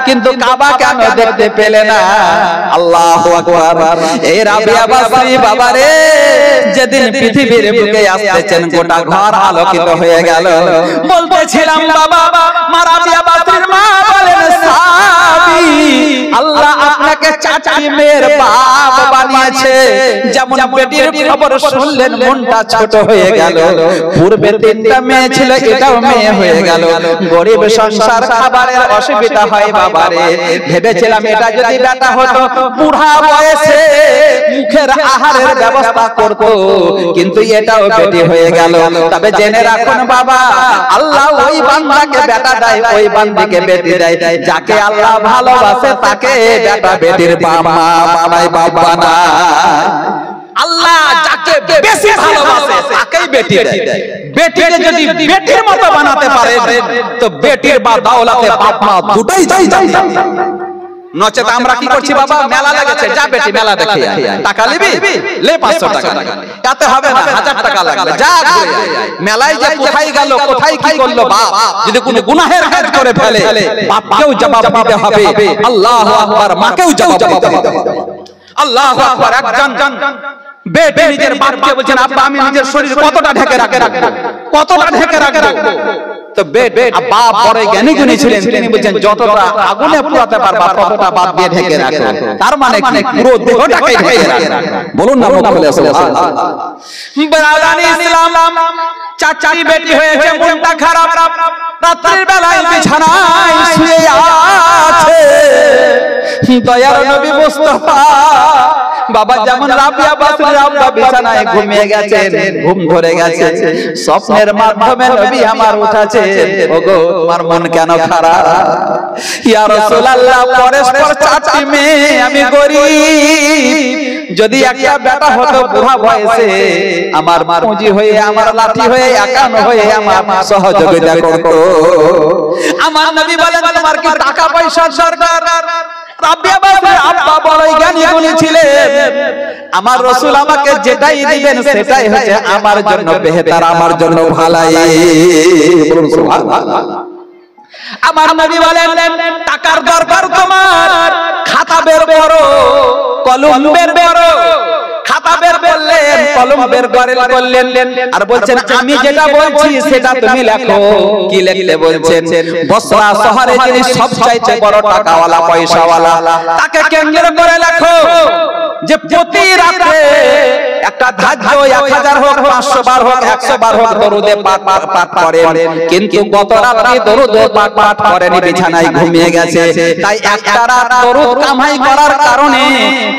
কিন্তু কাবা কেন দেখতে পেলে না? আল্লাহু আকবার। এই রাবিয়া বাসরি বাবারে যেদিন পৃথিবীর বুকে আসতেছেন গোটা ঘর আলোকিত হয়ে গেল। বলতেছিলাম বাবা, মা রাবিয়া বাসরির মা বলেন, সাবি, আল্লাহ আপনাকে চাচি মেয়ের বাপ বানিয়েছে। যেমন বেটির খবর শুনলেন মনটা ছোট হয়ে গেল। পূর্বে 3টা মেয়ে ছিল, এটাও মেয়ে হয়ে গেল। গরিব সংসার, খাবারের অসুবিধা হয় বাবারে। ভেবেছিলাম এটা যদি বেটা হতো বুড়া বয়সে মুখের আহারের ব্যবস্থা করত, কিন্তু এটাও বেটি হয়ে গেল। তবে জেনে রাখুন বাবা, আল্লাহ ওই বান্দাকে বেটা দেয়, ওই বান্দিকে বেটি দেয়। যাকে আল্লাহ ভালোবাসে তাকে বেটা বেটির মা বানায়, বাবা না। আল্লাহ যাকে বেশি ভালোবাসে তাকেই বেটি দেয়। বেটিকে যদি বেটির মতো বানাতে পারেন তো বেটির বা দাওলাতে বাপ মা দুটোই যাই জান্নাত। নচেত আমরা কি করছি বাবা, মেলা লেগেছে যা বেটি মেলা দেখে আয়, টাকা নিবি লে 500 টাকা, তাতে হবে না 1000 টাকা লাগবে যা ঘুরে আয়। মেলায় যে কোথায় গেল কোথায় কি করলো বাপ, যদি কোনো গুনাহের কাজ করে ফেলে বাপকেও জবাব দিতে হবে, আল্লাহু আকবার, মাকেও জবাব দিতে হবে। আল্লাহু আকবার। একজন বেটি নিজের বাপকে বলছেন আব্বা আমি নিজের শরীর কতটা ঢেকে রাখবো, কতটা ঢেকে রাখবো। তো বাপ বড় জ্ঞানী গুণী ছিলেন, তিনি বলছেন যতটা আগুনে পোড়াতে পারবা ততটা বাপ দিয়ে ঢেকে রাখো। তার মানে কি পুরো দেহটাকে ঢেকে রাখো। বলুন না মুখ খুলে সুবহানাল্লাহ। ব্রাদানি ইসলাম চাচাই বেটি হয়েছে, মনটা খারাপ, রাত্রির বেলায় বিছানায় শুয়ে আছে। দয়ার নবী মুস্তাফা বাবা যেমন রাবিয়া বাসরির আব্বা বিছানায় ঘুমিয়ে গেছেন, ঘুম ধরে গেছে, স্বপ্নের মাধ্যমে নবী আমার উঠাছে, ওগো তোমার মন কেন খারাপ? ইয়া রাসূলুল্লাহ পরস্পর 4টি মেয়ে, আমি গরীব, যদি একটা বেটা হতো বুড়া বয়সে আমার পুঁজি হয়ে আমার লাঠি হয়ে একানো হয়ে আমার সহযোগিতা করত। আমার নবী বলেন তোমার কি টাকা পয়সার দরকার? রাবিয়া বাসরির আব্বা বড়ই জ্ঞানী গুণী ছিলেন, আমার রাসূল আমাকে যেটাই দিবেন সেটাই হচ্ছে আমার জন্য বেহতর, আমার জন্য ভালাই। বলুন সুবহানাল্লাহ। আমার নবী বলেন টাকার দরকার তোমার, খাতা বের করো, কলম বের করো। খাতা বের করলেন, কলম বের করলেন, আর বলছেন আমি যেটা বলছি সেটা তুমি লেখো। কি লিখতে বলছেন? বসরা শহরে যিনি সবচাইতে বড় টাকাওয়ালা পয়সাওয়ালা তাকে কেন্দ্র করে লেখো যে প্রতি রাতে একটা ধার্য 1000 হোক 500 বার হোক 100 বার হোক দরুদে পাঠ করেন, কিন্তু গত রাতে দরুদ পাঠ করেনি, বিছানায় ঘুমিয়ে গেছে। তাই একটা রাত দরুদ কামাই করার কারণে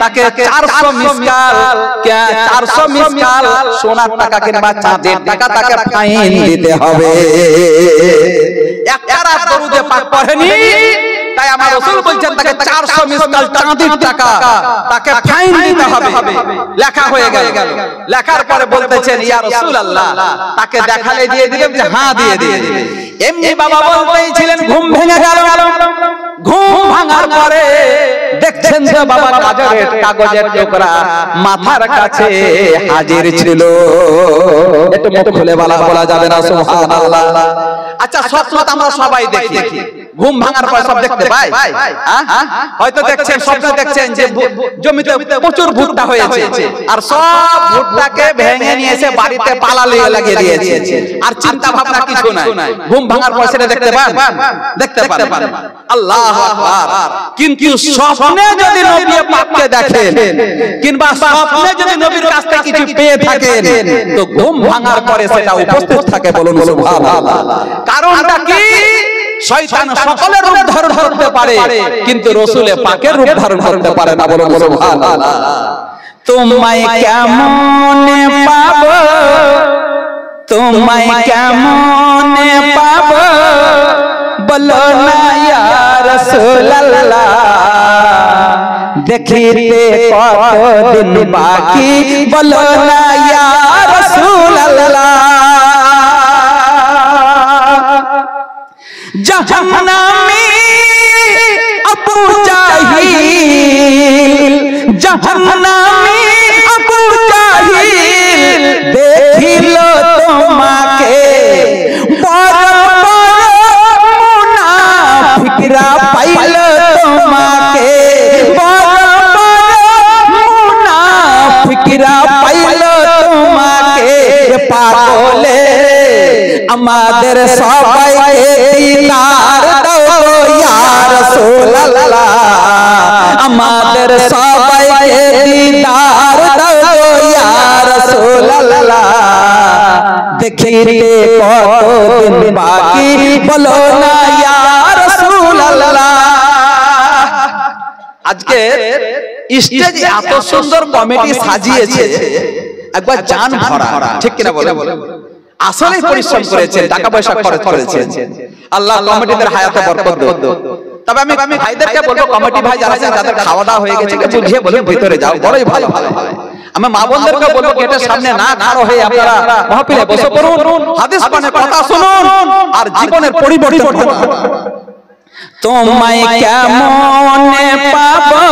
তাকে 400 মিসকাল সোনার টাকা কিংবা চাঁদের টাকা তাকে ফাইন দিতে হবে। একটা রাত দরুদে পাঠ করেনি, তাই আমার রাসূল বলছেন তাকে 400 মিসকাল চাঁদের টাকা তাকে ফাইন দিতে হবে। লেখা হয়ে গেল, লেখার পরে বলতেছেন ইয়া রাসূলুল্লাহ তাকে দেখালে দিয়ে দিলেন যে হ্যাঁ দিয়ে দিলেন। এমনি বাবা বলতেই ছিলেন, ঘুম ভেঙে গেল। ঘুম ভাঙার পরে দেখছেন যে বাবা কাগজের টুকরা মাথার কাছে হাজির ছিল। একটু মুখ খুলে বলা যাবে না সুবহানাল্লাহ। আচ্ছা স্বপ্ন আমরা সবাই দেখি, ঘুম ভাঙার পর সব দেখতে পাই। হয়তো দেখছেন স্বপ্ন দেখছেন যে জমিতে প্রচুর ভুট্টা হয়েছে, আর সব ভুট্টাকে ভেঙে নিয়ে এসে বাড়িতে পালা লাগিয়ে দিয়েছে, আর চিন্তা ভাবনা কিছু নাই। ঘুম ভাঙার পর সেটা দেখতে পান? দেখতে পান। আল্লাহু আকবার। কিন্তু স্বপ্নে যদি নবী পাককে দেখেন কিংবা স্বপ্নে যদি নবীর কাছ থেকে কিছু পেয়ে থাকেন তো ঘুম ভাঙার পরে সেটা উপস্থিত থাকে। বলুন সুবহানাল্লাহ। কারণটা কি? শয়তান সকলের রূপ ধারণ করতে পারে কিন্তু রাসূলে পাকের রূপ ধারণ করতে পারে না। বলুন সুবহানাল্লাহ। তোমায় কেমনে পাবো, তোমায় কেমনে পাবো বলো না ইয়া রাসূলুল্লাহ, দেখিতে কতদিন বাকি বলো না ইয়া রাসূলুল্লাহ। জাহান্নামী আবু জাহিল, জাহান্নামী আবু জাহিল দেখিল তোমাকে, বড় বড় মুনাফিকরা পাইল তোমাকে, বড় বড় মুনাফিকরা পাইল তোমাকে। পাগলে আমাদের সবাইকে দিদার দাও ইয়া রাসূলুল্লাহ, আমাদের সবাইকে দিদার দাও ইয়া রাসূলুল্লাহ, দেখিতে কতদিন বাকি বলো না ইয়া রাসূলুল্লাহ। আজকে স্টেজে এত সুন্দর কমিটি সাজিয়েছে, একবার জান ভরা, ঠিক কিনা বলে? আসলে পরিশ্রম করেছেন, টাকা পয়সা খরচ করেছেন। আল্লাহ কমিটিদের হায়াতে বরকত দাও। তবে আমি ভাইদেরকে বলবো, কমিটি ভাই যারা আছেন যাদের খাওয়া দাওয়া হয়ে গেছে একটু বুঝিয়ে বলুন ভিতরে যাও, বড়ই ভালো হয়। আমি মা বোনদেরকে বলবো গেটের সামনে না খাড়ো হয়ে আপনারা মাহফিলে বসে পড়ুন, হাদিস পানে কথা শুনুন আর জীবনের পরিবর্তন করুন। তোমায় কেমনে পাবো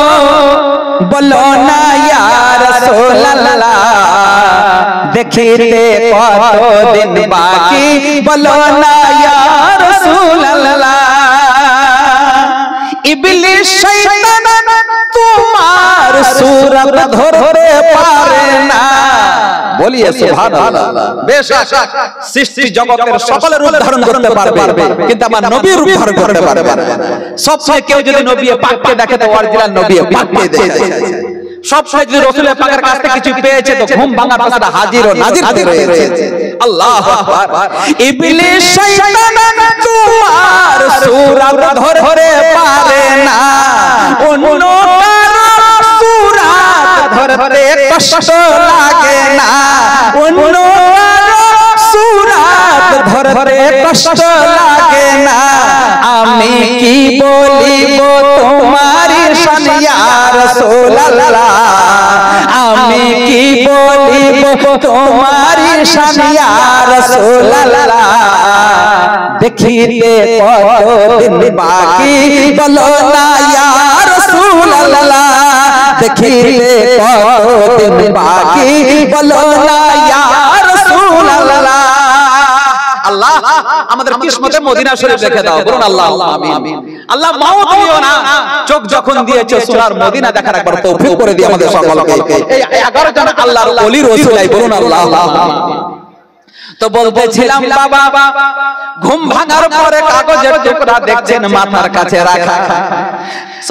বলো না ইয়া রাসূলুল্লাহ, দেখিতে কতদিন বাকি বলো না ইয়া রাসূলুল্লাহ। ইবলিস শয়তান তোমার সূরত ধরতে পারে না, বলিয়ে সুবহানাল্লাহ। বেশক সৃষ্টি জগতের সকলের উদ্ধারণ করতে পারবে, কিন্তু আমার নবীর উদ্ধারণ করতে পারবে না। সবসময় কেউ যদি নবী পাককে দেখে তো অরিজিনাল নবী পাককে দেখে। সবসময় যদি রাসূলের পাকের কাছ থেকে কিছু পেয়েছে তো ঘুম ভাঙার পাশে হাজির ও নাজির হয়েছে। আল্লাহু আকবার। ইবলিস শয়তান তোমার সূরত ধরতে পারে না, অন্য কারো সূরত ধরতে কষ্ট লাগে না, অন্য কারো সূরত ধরতে কষ্ট লাগে না। আমি কি বলিব তোমারি শান ইয়া রাসূলুল্লাহ, আমি কি বলিব তোমারি শান ইয়া রাসূলুল্লাহ। দেখিতে কতদিন বাকি বলো না ইয়া রাসূলুল্লাহ, দেখিতে কতদিন বাকি বলো না ইয়া রাসূলুল্লাহ। আল্লাহ আমাদের কিসমতে মদিনা শরীফ রেখে দাও, বলুন আল্লাহ আমিন। আল্লাহ মাউত দিও না, চোখ যখন দিয়েছো সোনার মদিনা দেখার একবার তৌফিক করে দিও আমাদের সকলকে। এই 11 জন আল্লাহর ওলি রাসূলাই, বলুন আল্লাহ আমিন। তো বলতেছিলাম বাবা, ঘুম ভাঙার পরে কাগজের টুকরা দেখছেন মাথার কাছে রাখা।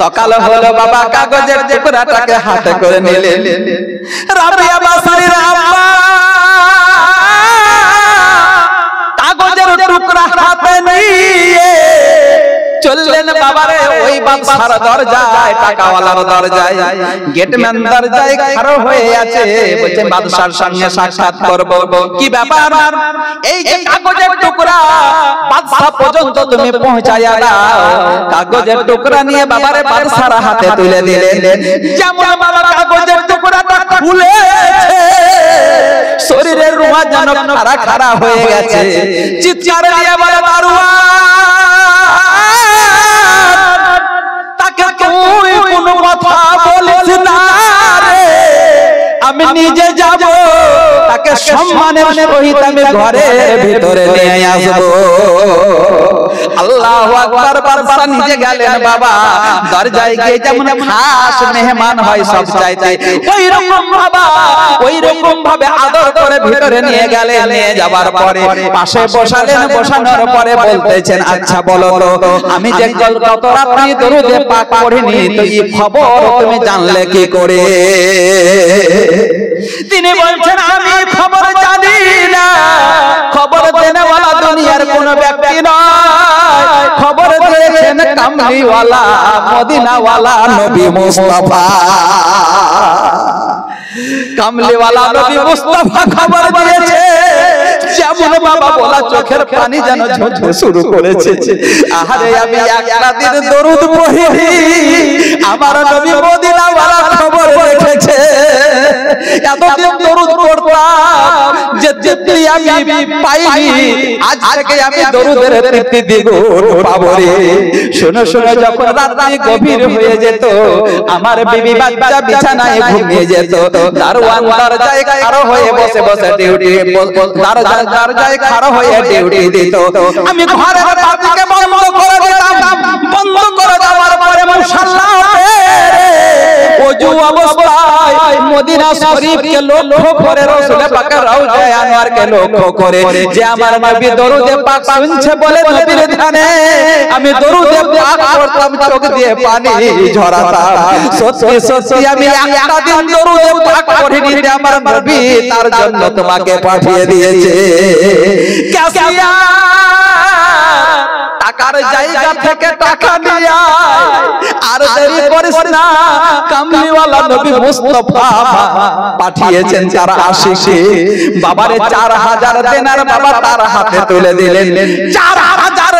সকাল হলো বাবা, কাগজের টুকরাটাকে হাতে করে নিলেন। রাবিয়া বাসারির আম্মা কাগজের টুকরা হাতে নিয়ে চললেন বাবারে ওই বাদশার দরজায়, টাকাওয়ালার দরজায়। গেটম্যান দরজায় খাড়া হয়ে আছে, বলছে বাদশার সঙ্গে সাক্ষাৎ করব। কি ব্যাপার? এই যে কাগজের টুকরা বাদশা পর্যন্ত তুমি পৌঁছায়া দাও। কাগজের টুকরা নিয়ে বাবারে বাদশার হাতে তুলে দিলেন। যেমন বাবা কাগজের টুকরাটা খুলেছে, শরীরের রুমা যেন খাড়া খাড়া হয়ে গেছে। চিৎকার দিয়ে বলে দারোয়ান, তুই কোন কথা বলিস না রে, আমি নিজে যাব, তাকে সম্মানের সহিত আমি ঘরের ভিতরে নিয়ে আসবো। আল্লাহু আকবার। বাদশা নিজে গেলেন বাবা, দরজায় গিয়ে যেমন খাস মেহমান হয় সব চাইতে, ওই রকম বাবা ওই রকম ভাবে আদর করে ভিতরে নিয়ে গেলেন। নিয়ে যাবার পরে পাশে বসালেন, বসানোর পরে বলতেছেন, আচ্ছা বলো তো আমি যে গত রাত্রি দরুদে পাক পড়িনি তো এই খবর তুমি জানলে কি করে? তিনি বলছেন, আমি খবর জানি না, খবর দেনেওয়ালা দুনিয়ার কোন ব্যক্তি নয়, খবর দিয়েছেন কামলিওয়ালা মদিনাওয়ালা নবী মুস্তাফা। কামলিওয়ালা নবী মুস্তাফা খবর দিয়েছে। যেমন বাবা বলা চোখের পানি যেন ঝরতে শুরু করেছে। আরে আমি একটা দিন দরুদ পড়ি, আমার নবী মদিনাওয়ালা খবর রেখেছে। এতদিন দরুদ পড়তাম, যে তৃপ্তি আমি পাইনি, আজ থেকে আমি দরুদের তৃপ্তি দ্বিগুণ পাবো রে। শোনো শোনো, যখন রাত্রি গভীর হয়ে যেত, আমার বিবি বাচ্চা বিছানায় ঘুমিয়ে যেত, দারোয়ান দরজায় খাড়া হয়ে বসে বসে ডিউটি, দরজায় খাড়া হয়ে ডিউটি দিত। আমি ঘরের বাতিকে বন্ধ করে দিতাম। বন্ধ করে দেওয়ার পরে মুসাল্লা ওযু অবস্থায় মদিনা শরীফকে লক্ষ্য করে, রাসূল পাকের রওজায়ে আনোয়ারকে লক্ষ্য করে, যে আমার নবী দরুদে পাক শুনছে বলে নবীর ধ্যানে আমি দরুদে পাক পড়তাম, চোখ দিয়ে পানি ঝরাতাম। সত্যি সত্যি আমি একটা দিন দরুদে পাক পড়িনি, আমার নবী তার জন্য তোমাকে পাঠিয়ে দিয়েছে। ক্যাসিয়া টাকার জায়গা থেকে টাকা নিয়ে আর দেরি করিস না, কামলিওয়ালা নবী মুস্তাফা পাঠিয়েছেন যার আশিকে। বাবারে 4000 দিনার বাবা তার হাতে তুলে দিলেন। 4000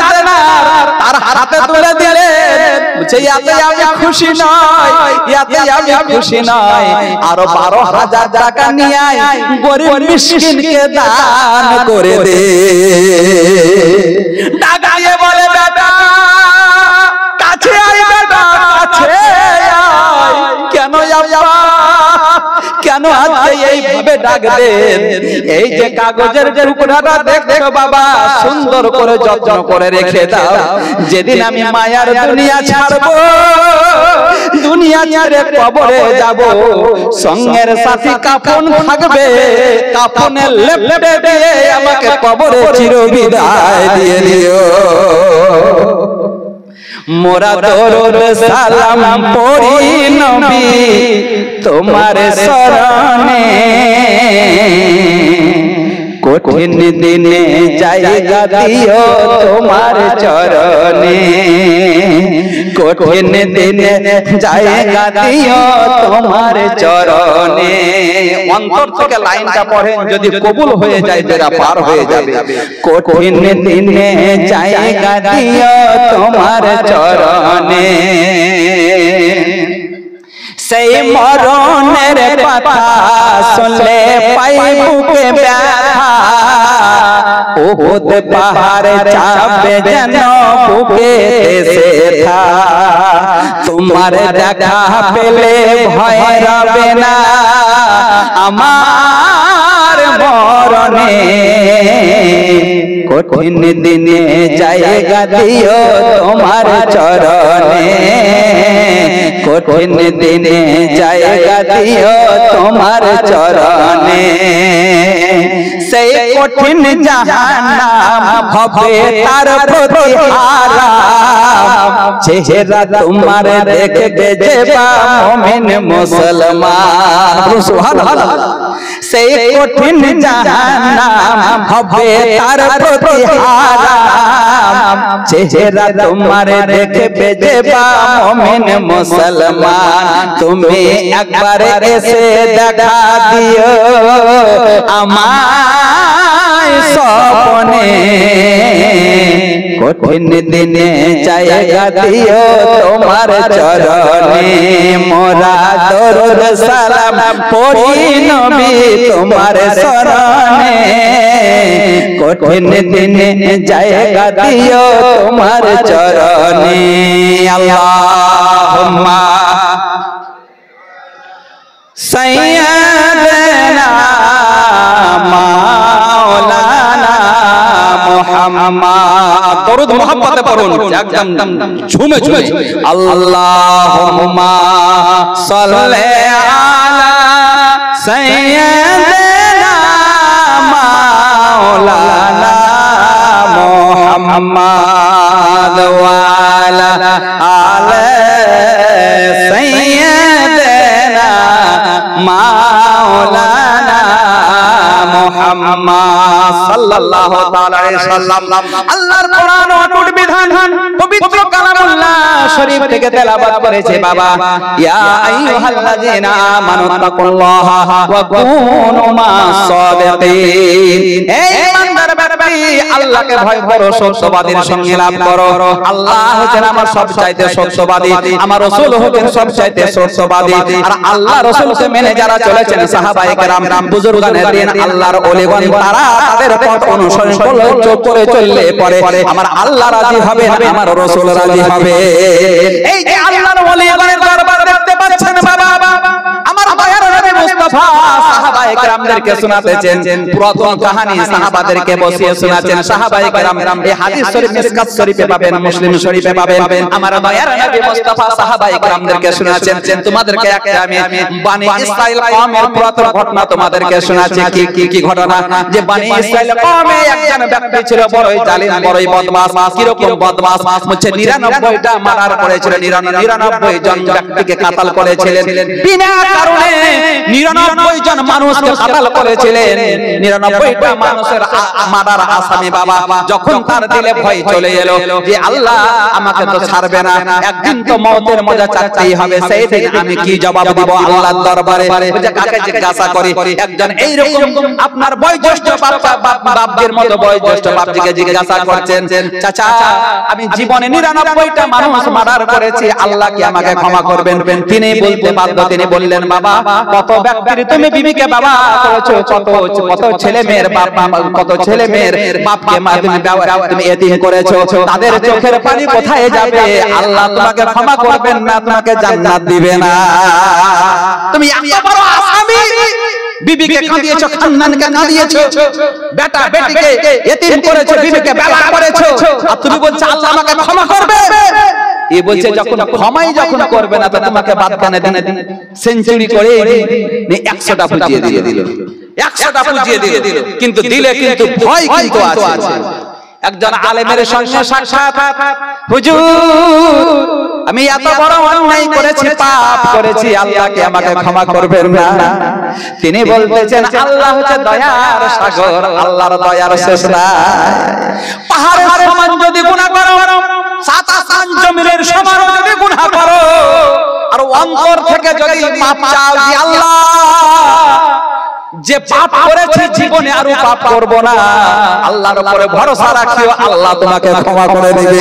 তার হাতে তুলে দিলেন, বলছে ইয়াতে আমি খুশি নয়, ইয়াতে আমি খুশি নয়, আরো 12,000 টাকা নিয়ে আয়, গরিব মিসকিনকে দান করে দে। ডাক দিয়ে বলে বেটা কাছে আয়, বেটা কাছে আয়। কেন আব্বা, কেন আজকে এইভাবে ডাক দেন? এই যে কাগজের টুকরাটা দেখো বাবা, সুন্দর করে যত্ন করে রেখে দাও, যেদিন আমি মায়ার দুনিয়া ছাড়বো, দুনিয়া ছেড়ে কবরে যাব, সঙ্গের সাথী কাফন থাকবে, কাফনের লেপটে দিয়ে আমাকে কবরে চিরবিদায় দিয়ে দিও। মোরা দরুদ সালাম পড়ি নবী তোমার শরণে, কঠিন দিনে জায়গা দিও তোমার চরণে, কঠিন দিনে জায়গা দিও তোমার চরণে। অন্তর থেকে লাইনটা পড়েন, যদি কবুল হয়ে যায় যারা পার হয়ে যাবে। কঠিন দিনে জায়গা দিও তোমার চরণে, সেই মরণের কথা শুনলে পাই বুকে ব্যথা, উহুদ পাহাড়ে চাপে যেন বুকে এসে থা, তোমার দেখা পেলে ভয় রবে না আমার মরণে, কঠিন দিনে জায়গা দিও তোমার চরণে, কঠিন দিনে জায়গা দিও তোমার চরণে। সেই কঠিন জাহান্নাম হবে তার প্রতি হারাম, চেহারা তোমার দেখবে যে মুমিন মুসলমান। সুবহানাল্লাহ। সেই কঠিন জাহান্নাম হবে তার প্রতি হারাম, চেহারা তোমার দেখবে যে মুমিন মুসলমান। তুমি একবার এসে দেখা দিও আমায় স্বপ্নে, কঠিন দিনে জায়গা দিও তোমার চরণে, মোরা দরুদ সালাম পড়ি নবী তোমার শরণে, কঠিন দিনে জায়গা দিও তোমার চরণে। আল্লাহুম্মা সাইয়্যিদানা মাওলানা মুহাম্মদ। দরুদ মুহাম্মদে পড়ুন একদম ঝুমে ঝুমে। আল্লাহুম্মা সাল্লি আলা সাইয়্যিদানা মাওলানা মুহাম্মদ ওয়া আলা আলি সাইয়্যিদানা মাওলানা মুহাম্মদ সাল্লাল্লাহু তাআলা আলাইহি সাল্লাম। আল্লাহর কোরআন অটুট বিধান পবিত্র কালামুল্লাহ শরীফ থেকে তেলাওয়াত করেছে বাবা। ইয়া আইয়ুহাল্লাযীনা আমানু তাকুল্লাহা ওয়া কুনু মা'আস সাদিকিন। এই ইমানদার ব্যক্তি আল্লাহকে ভয় করো, সত্যবাদীর সঙ্গে লাভ করো। আল্লাহ হচ্ছেন আমার সবচাইতে সত্যবাদী, আমার রাসূল হচ্ছেন সবচাইতে সত্যবাদী। আর আল্লাহ রাসূলকে মেনে যারা চলেছেন সাহাবায়ে কেরাম, বুজুর্গানে দিন, আল্লাহর ওলিগণ, তারা তাদের পথ অনুসরণ করে চললে পরে আমার আল্লাহ রাজি হবে, আমার রাসূল রাজি হবে। এই যে আল্লাহর ওলিগণের দরবার দেখতে পাচ্ছেন বাবা, আমার দয়ার নবী মুস্তাফা সাহাবায়ে কেরামদেরকে শোনাতেছেন পুরাতন কাহিনী, সাহাবাদেরকে বসিয়ে শোনাচ্ছেন সাহাবায়ে কেরাম। এই হাদিস শরীফ মিসকাত শরীফে পাবেন, মুসলিম শরীফে পাবেন। আমার দয়ার নবী মুস্তাফা সাহাবায়ে কেরামদেরকে শোনাচ্ছেন। তোমাদেরকে একটা আমি বনি ইসরাইল কওমের পুরাতন ঘটনা তোমাদেরকে শোনাচ্ছি। কি ঘটনা? যে বনি ইসরাইল কওমে একজন ব্যক্তি ছিল বড়ই জালিম, বড়ই বদমাশ। কি রকম বদমাশ? হচ্ছে 99টা মারার করেছিলেন, 99 জন ব্যক্তিকে কাতাল করেছিলেন বিনা কারণে। 99 জন মানুষকে কাতাল করেছিলেন, 99টা মানুষের মারার আসামি বাবা। যখন তার দিলে ভয় চলে এলো যে আল্লাহ আমাকে তো ছাড়বে না, একদিন তো মওতের মজা চাইতেই হবে, সেই দিন আমি কি জবাব দিব আল্লাহর দরবারে? বুঝে কাকে জিজ্ঞাসা করি? একজন এইরকম আপনার বয়োজ্যেষ্ঠ বাপদের মতো বয়োজ্যেষ্ঠ বাপজিকে জিজ্ঞাসা করছেন, চাচা আমি জীবনে 99টা মানুষ মারার করেছি, আল্লাহ কি আমাকে ক্ষমা করবেন? তিনি বলতে বাধ্য, তিনি বললেন বাবা কত ব্যক্তির তুমি বিবিকে বাবা করেছো, কত ছেলে মেয়ের বাপ, কত ছেলে মেয়ের বাপকে তুমি এতিম করেছো, তাদের চোখের পানি কোথায় যাবে? আল্লাহ তোমাকে ক্ষমা করবেন না, তোমাকে জান্নাত দিবে না। তুমি এত বড় আসামি, বিবিকে কাঁদিয়েছো, খানদানকে কাঁদিয়েছো, বেটা বেটিকে এতিম করেছো, বিবিকে বেলা করেছো, আর তুমি বলছো আল্লাহ আমাকে ক্ষমা করবে? এই বলছে যখন ক্ষমাই যখন করবে না তো তোমাকে বাদ কানে দিনে সেঞ্চুরি করে 100টা পুজিয়ে দিল, 100টা পুজিয়ে দিল, কিন্তু দিলে কিন্তু ভয় কিন্তু আছে। একজন আলেমের সঙ্গে সাক্ষাৎ, হুজুর আমি এত বড় অন্যায় করেছি, পাপ করেছি, আল্লাহ কি আমাকে ক্ষমা করবেন না? তিনি বলতেছেন আল্লাহ হচ্ছে দয়ার সাগর, আল্লাহর দয়ার শেষ নাই। পাহাড়ের সমান যদি গুনাহ করো, 7 আসমান জমিনের সমান যদি গুনাহ করো, আর অন্তর থেকে যদি মাপ চাও যে আল্লাহ যে পাপ করেছি জীবনে আর পাপ করব না, আল্লাহর উপরে ভরসা রাখিও, আল্লাহ তোমাকে ক্ষমা করে দিবে।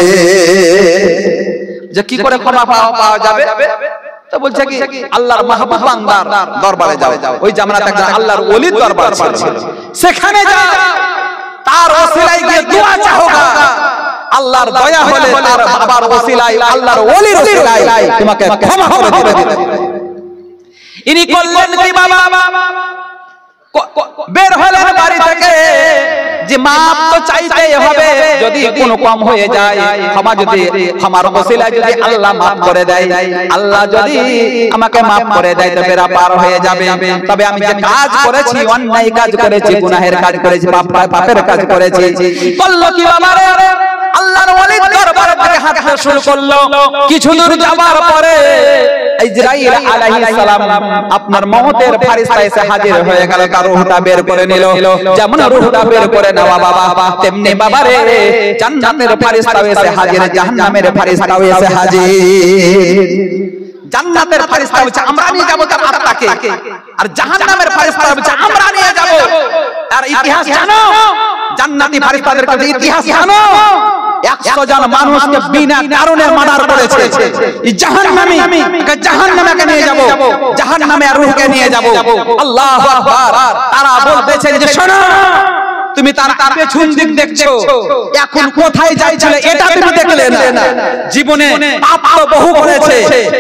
যে কি করে ক্ষমা পাওয়া যাবে? তো বলছে কি আল্লাহর মাহবুব বান্দার দরবারে যাও। ওই জামানাতে একটা আল্লাহর ওলির দরবার ছিল, সেখানে যাও, তার ওসিলায় গিয়ে দোয়া চাওগা, আল্লাহর দয়া হলে তার বাবার ওসিলায়, আল্লাহর ওলির ওসিলায় তোমাকে ক্ষমা করে দিবে। ইনি করলেন কি বাবা? বের হলেন বাড়ি থেকে যে মাপ তো চাইতেই হবে, যদি কোনো কম হয়ে যায়, ক্ষমা যদি ক্ষমার ওসিলায় যদি আল্লাহ মাফ করে দেয়, আল্লাহ যদি আমাকে মাফ করে দেয় তো বেরা পার হয়ে যাবে। তবে আমি যে কাজ করেছি, অন্যায় কাজ করেছি, গুনাহের কাজ করেছি, পাপের কাজ করেছি, বললো কি বাবা রে, আল্লাহর ওলির দরবার থেকে হাঁটতে শুরু করলো। কিছু দূর যাবার পরে ইসরাইল আলাইহিস সালাম আপনার মওতের ফেরেশতা এসে হাজির হয়ে গেল, তার রূহটা বের করে নিল। যেমন রূহটা বের করে নেওয়া বাবা, তেমনি বাবা রে জান্নাতের ফেরেশতা এসে হাজির, জাহান্নামের ফেরেশতা এসে হাজির। জান্নাতের ফেরেশতা বলছে আমরা নিয়ে যাব তার আত্মাকে, আর জাহান্নামের ফেরেশতা বলছে আমরা নিয়ে যাব। আর ইতিহাস জানো, জান্নাতি ফেরেশতাদের কাছে ইতিহাস জানো, 100 জন মানুষকে বিনা কারণে মার্ডার করেছে। এই জাহান্নামী জাহান্নামকে নিয়ে যাব, জাহান্নামে রূহকে নিয়ে যাব। আল্লাহু আকবার। তারা বলতেছে যে শোনো, তুমি তার পেছন দিক দেখছো, এখন কোথায় যাইছিলে এটা তুমি দেখলে না। জীবনে পাপ তো বহু করেছে,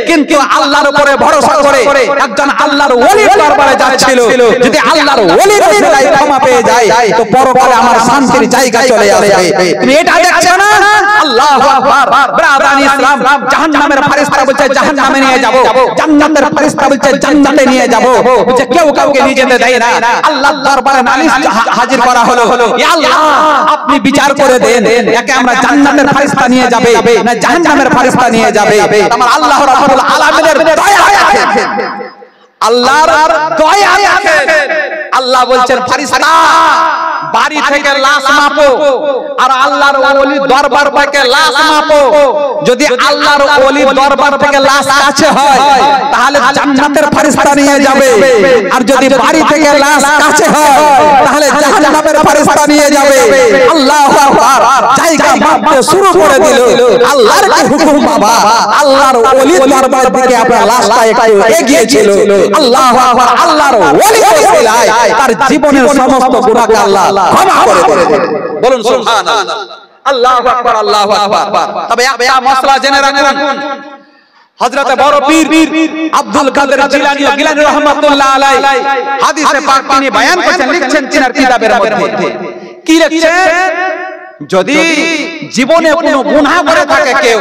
কিন্তু আল্লাহর উপরে ভরসা করে একজন আল্লাহর ওলির দরবারে যাচ্ছিল। যদি আল্লাহর ওলির ওসিলায় ক্ষমা পেয়ে যায় তো পরকালে আমার শান্তির জায়গা চলে আসবে। তুমি এটা দেখছো না? আল্লাহু আকবার। ব্রাদার ইসলাম, জাহান্নামের ফেরেশতা বলছে জাহান্নামে নিয়ে যাব, জান্নাতের ফেরেশতা বলছে জান্নাতে নিয়ে যাব। বলছে কেউ কাউকে নিয়ে যেতে দেয় না। আল্লাহর দরবারে নালিশ হাজির করা হলো, ইয়া আল্লাহ আপনি বিচার করে দেন, একে আমরা জান্নাতের ফেরেশতা নিয়ে যাবে না জাহান্নামের ফেরেশতা নিয়ে যাবে? আমার আল্লাহ রাব্বুল আলামিনের দয়া আছে, আল্লাহর দয়া আছে। আল্লাহ বলছেন ফেরেশতা বাড়ি থেকে লাশ মাপো, আর আল্লাহর ওলির দরবার থেকে লাশ মাপো। যদি আল্লাহর ওলির দরবার থেকে লাশ কাছে হয় তাহলে জান্নাতের ফেরেশতা নিয়ে যাবে, আর যদি বাড়ি থেকে লাশ কাছে হয় তাহলে জাহান্নামের ফেরেশতা নিয়ে যাবে। আল্লাহু আকবার। জায়গা মাপতে শুরু করে দিল। আল্লাহর কি হুকুম বাবা, আল্লাহর ওলির দরবার থেকে আপনার লাশটা একটু এগিয়ে ছিল। আল্লাহু আকবার। আল্লাহর ওলির ওসিলায় তার জীবনের সমস্ত গুনাহকে আল্লাহ ক্ষমা করে দেবে। বলুন সুবহানাল্লাহ। আল্লাহু আকবার, আল্লাহু আকবার। তবে একটা মাসলা জেনে রাখুন, হযরত বড় পীর আব্দুল কাদের জিলানী রাহমাতুল্লাহ আলাইহি হাদিসে পাক তিনি বয়ান করেছেন, লিখছেন তিনার কিতাবের মধ্যে। কি লিখছেন? যদি জীবনে কোনো গুনাহ করে থাকে কেউ,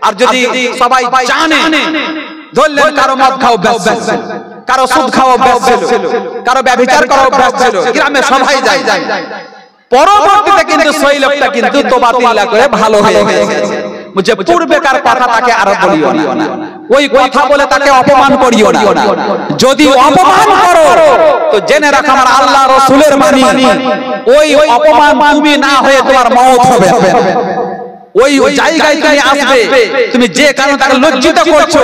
আর যদি সবাই জানে, ধরলেন কারো মদ খাও অভ্যাস ছিল, কারো সুদ খাও অভ্যাস ছিল, কারো ব্যভিচার করা অভ্যাস ছিল, গ্রামে সবাই যায়, পরবর্তীতে কিন্তু সেই লোকটা কিন্তু তওবা তিলা করে ভালো হয়ে গেছে। বলছে পূর্বেকার কথাটাকে আর বলিও না, ওই কথা বলে তাকে অপমান করিও না। যদি অপমান করো তো জেনে রাখো আমার আল্লাহ রাসূলের বাণী, ওই অপমান তুমি না হয়ে তোমার মওত হবে। ওই জায়গায় তুমি আসবে, তুমি যে কারণে তাকে লজ্জিত করছো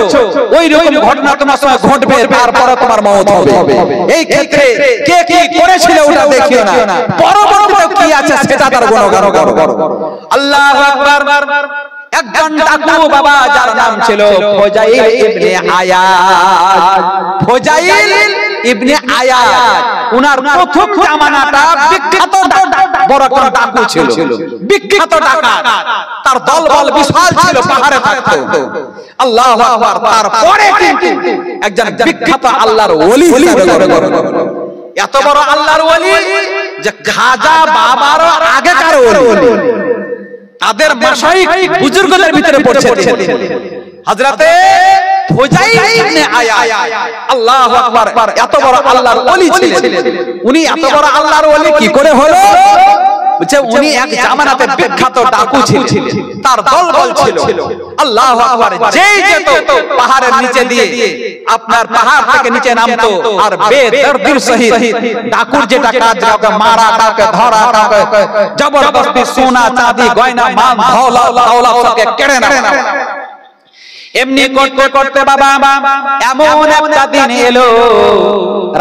ওই রকম ঘটনা তোমার সঙ্গে ঘটবে, তারপরে তোমার মওত হবে। এই ক্ষেত্রে কে কি করেছিল ওটা দেখিও না, পরবর্তীতে কি আছে সেটা তার গুণগান করো। আল্লাহু আকবার। একজন ডাকু বাবা যার নাম ছিল ফুজাইল ইবনে আয়াদ। ফুজাইল ইবনে আয়াদ উনার প্রথম জামানাটা বিখ্যাত বড় একটা ডাকু ছিল, বিখ্যাত ডাকাত। তার দলবল বিশাল ছিল, পাহাড়ে থাকতো। আল্লাহু আকবার। তারপরে কিন্তু একজন বিখ্যাত আল্লাহর ওলি এত বড় আল্লাহর ওলি যে খাজা বাবার আগেকার ওলি, তাদের মাশাইখ বুজুর্গদের ভিতরে পড়ছে হযরতে ফুজাইল ইবনে আয়াদ। আল্লাহু আকবার। এত বড় আল্লাহর ওলি ছিলেন। উনি এত বড় আল্লাহর ওলি কি করে হলো? বলছে উনি এক জামানাতে বিখ্যাত ডাকু ছিলেন, তার দলবল ছিল। আল্লাহু আকবার। যেই যেত পাহাড়ের নিচে দিয়ে আপনার পাহাড় থেকে নিচে নামতো আর বেদরদির সহিত ডাকুর যেটা কাজ, কাউকে মারা, কাউকে ধরা, কাউকে জবরদস্তি সোনা চাঁদি গয়না মান দৌলত সবকে কেড়ে নেওয়া। এমনি করতে করতে বাবা এমন একটা দিন এলো,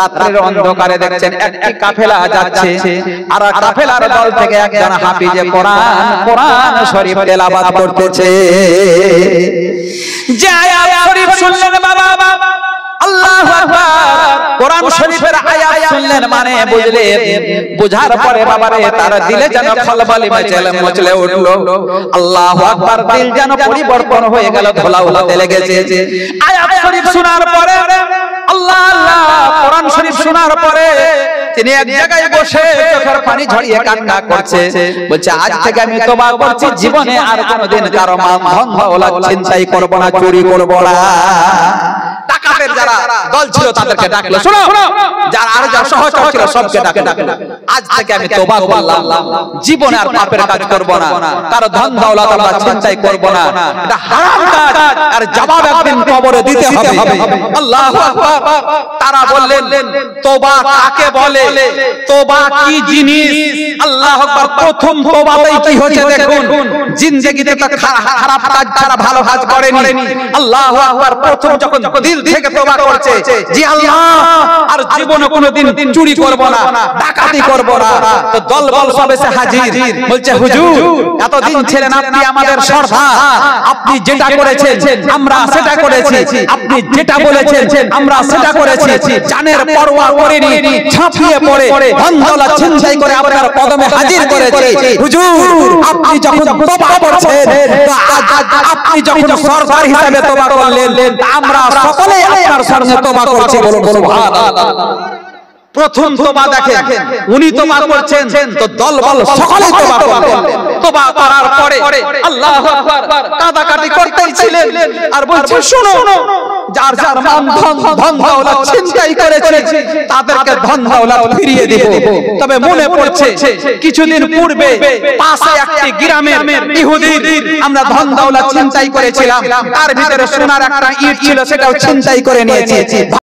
রাত্রের অন্ধকারে দেখছেন একটি কাফেলা যাচ্ছে, আর কাফেলার দল থেকে একজন হাফিজে কোরআন শরীফ তেলাওয়াত করতেছে। যে আয়াত শরীফ শুনলেন বাবা, আল্লাহু আকবার, কোরআন শরীফের আয়াত শুনলেন মানে বুঝলেন, বুঝার পরে বাবারে তার দিলে যেন খলবলি মচলে উঠলো। আল্লাহু আকবার। দিল যেন পরিবর্তন হয়ে গেল, ধোলা উলাতে লেগেছে। আয়াত শরীফ শোনার পরে আল্লাহ আল্লাহ, কোরআন শরীফ শোনার পরে তিনি এক জায়গায় বসে চোখের পানি ঝরিয়ে কান্না করছে। বলছে আজ থেকে আমি তওবা করছি, জীবনে আর কোনোদিন কারো মান ধন দৌলত ছিনতাই করব না, চুরি করব না। ডাকাতের যারা দল ছিল তাদেরকে ডাকলো, শোনো, যারা আর যারা সহচর ছিল সবকে ডাকলো, আজ থেকে আমি তওবা করলাম, জীবনে আর পাপের কাজ করব না, কারো ধন দৌলত আমরা ছিনতাই করব না, এটা হারাম কাজ, আর জবাব একদিন কবরে দিতে হবে। আল্লাহু আকবার। তারা বললেন তওবা কাকে বলে, তওবা কি জিনিস? আল্লাহু আকবার। প্রথম তওবাতেই কি হচ্ছে দেখুন, জিন্দেগিতে তো খারাপ কাজ ছাড়া ভালো কাজ করেনি। আল্লাহু আকবার। প্রথম যখন দিল থেকে তওবা করছে, জি আল্লাহ আর জীবনে কোনোদিন চুরি করব না, ডাকাতি করব না, তো দলবল সব এসে হাজির। বলছে হুজুর এতদিন ছিলেন আপনি আমাদের সর্দার, আপনি যেটা করেছেন আমরা সেটা করেছি, আপনি যেটা বলেছেন আমরা সেটা করেছি, জানের পরোয়া করিনি, ঝাঁপিয়ে পড়ে ধন দৌলত ছিনতাই করে আপনার কদমে হাজির করেছি। হুজুর আপনি যখন তওবা করছেন, আপনি যখন সরদার হিসেবে তওবা করলেন, আমরা সকলেই আপনার সামনে তওবা করছি, বলুন সুবহানাল্লাহ। প্রথম তওবা দেখেন, উনি তওবা করছেন তো দলবল সকলেই তওবা করলেন। তওবা করার পরে আল্লাহু আকবার, কাঁদাকাটি করতেই ছিলেন আর বলছে শোনো, যার যার মান ধন দৌলত ছিনতাই করেছে তাদেরকে ধন দৌলত ফিরিয়ে দেব। তবে মনে পড়ছে কিছুদিন পূর্বে পাশে একটি গ্রামের ইহুদির আমরা ধন দৌলত ছিনতাই করেছিলাম, তার ভিতরে সোনার একটা ইট ছিল, সেটাও ছিনতাই করে নিয়েছি।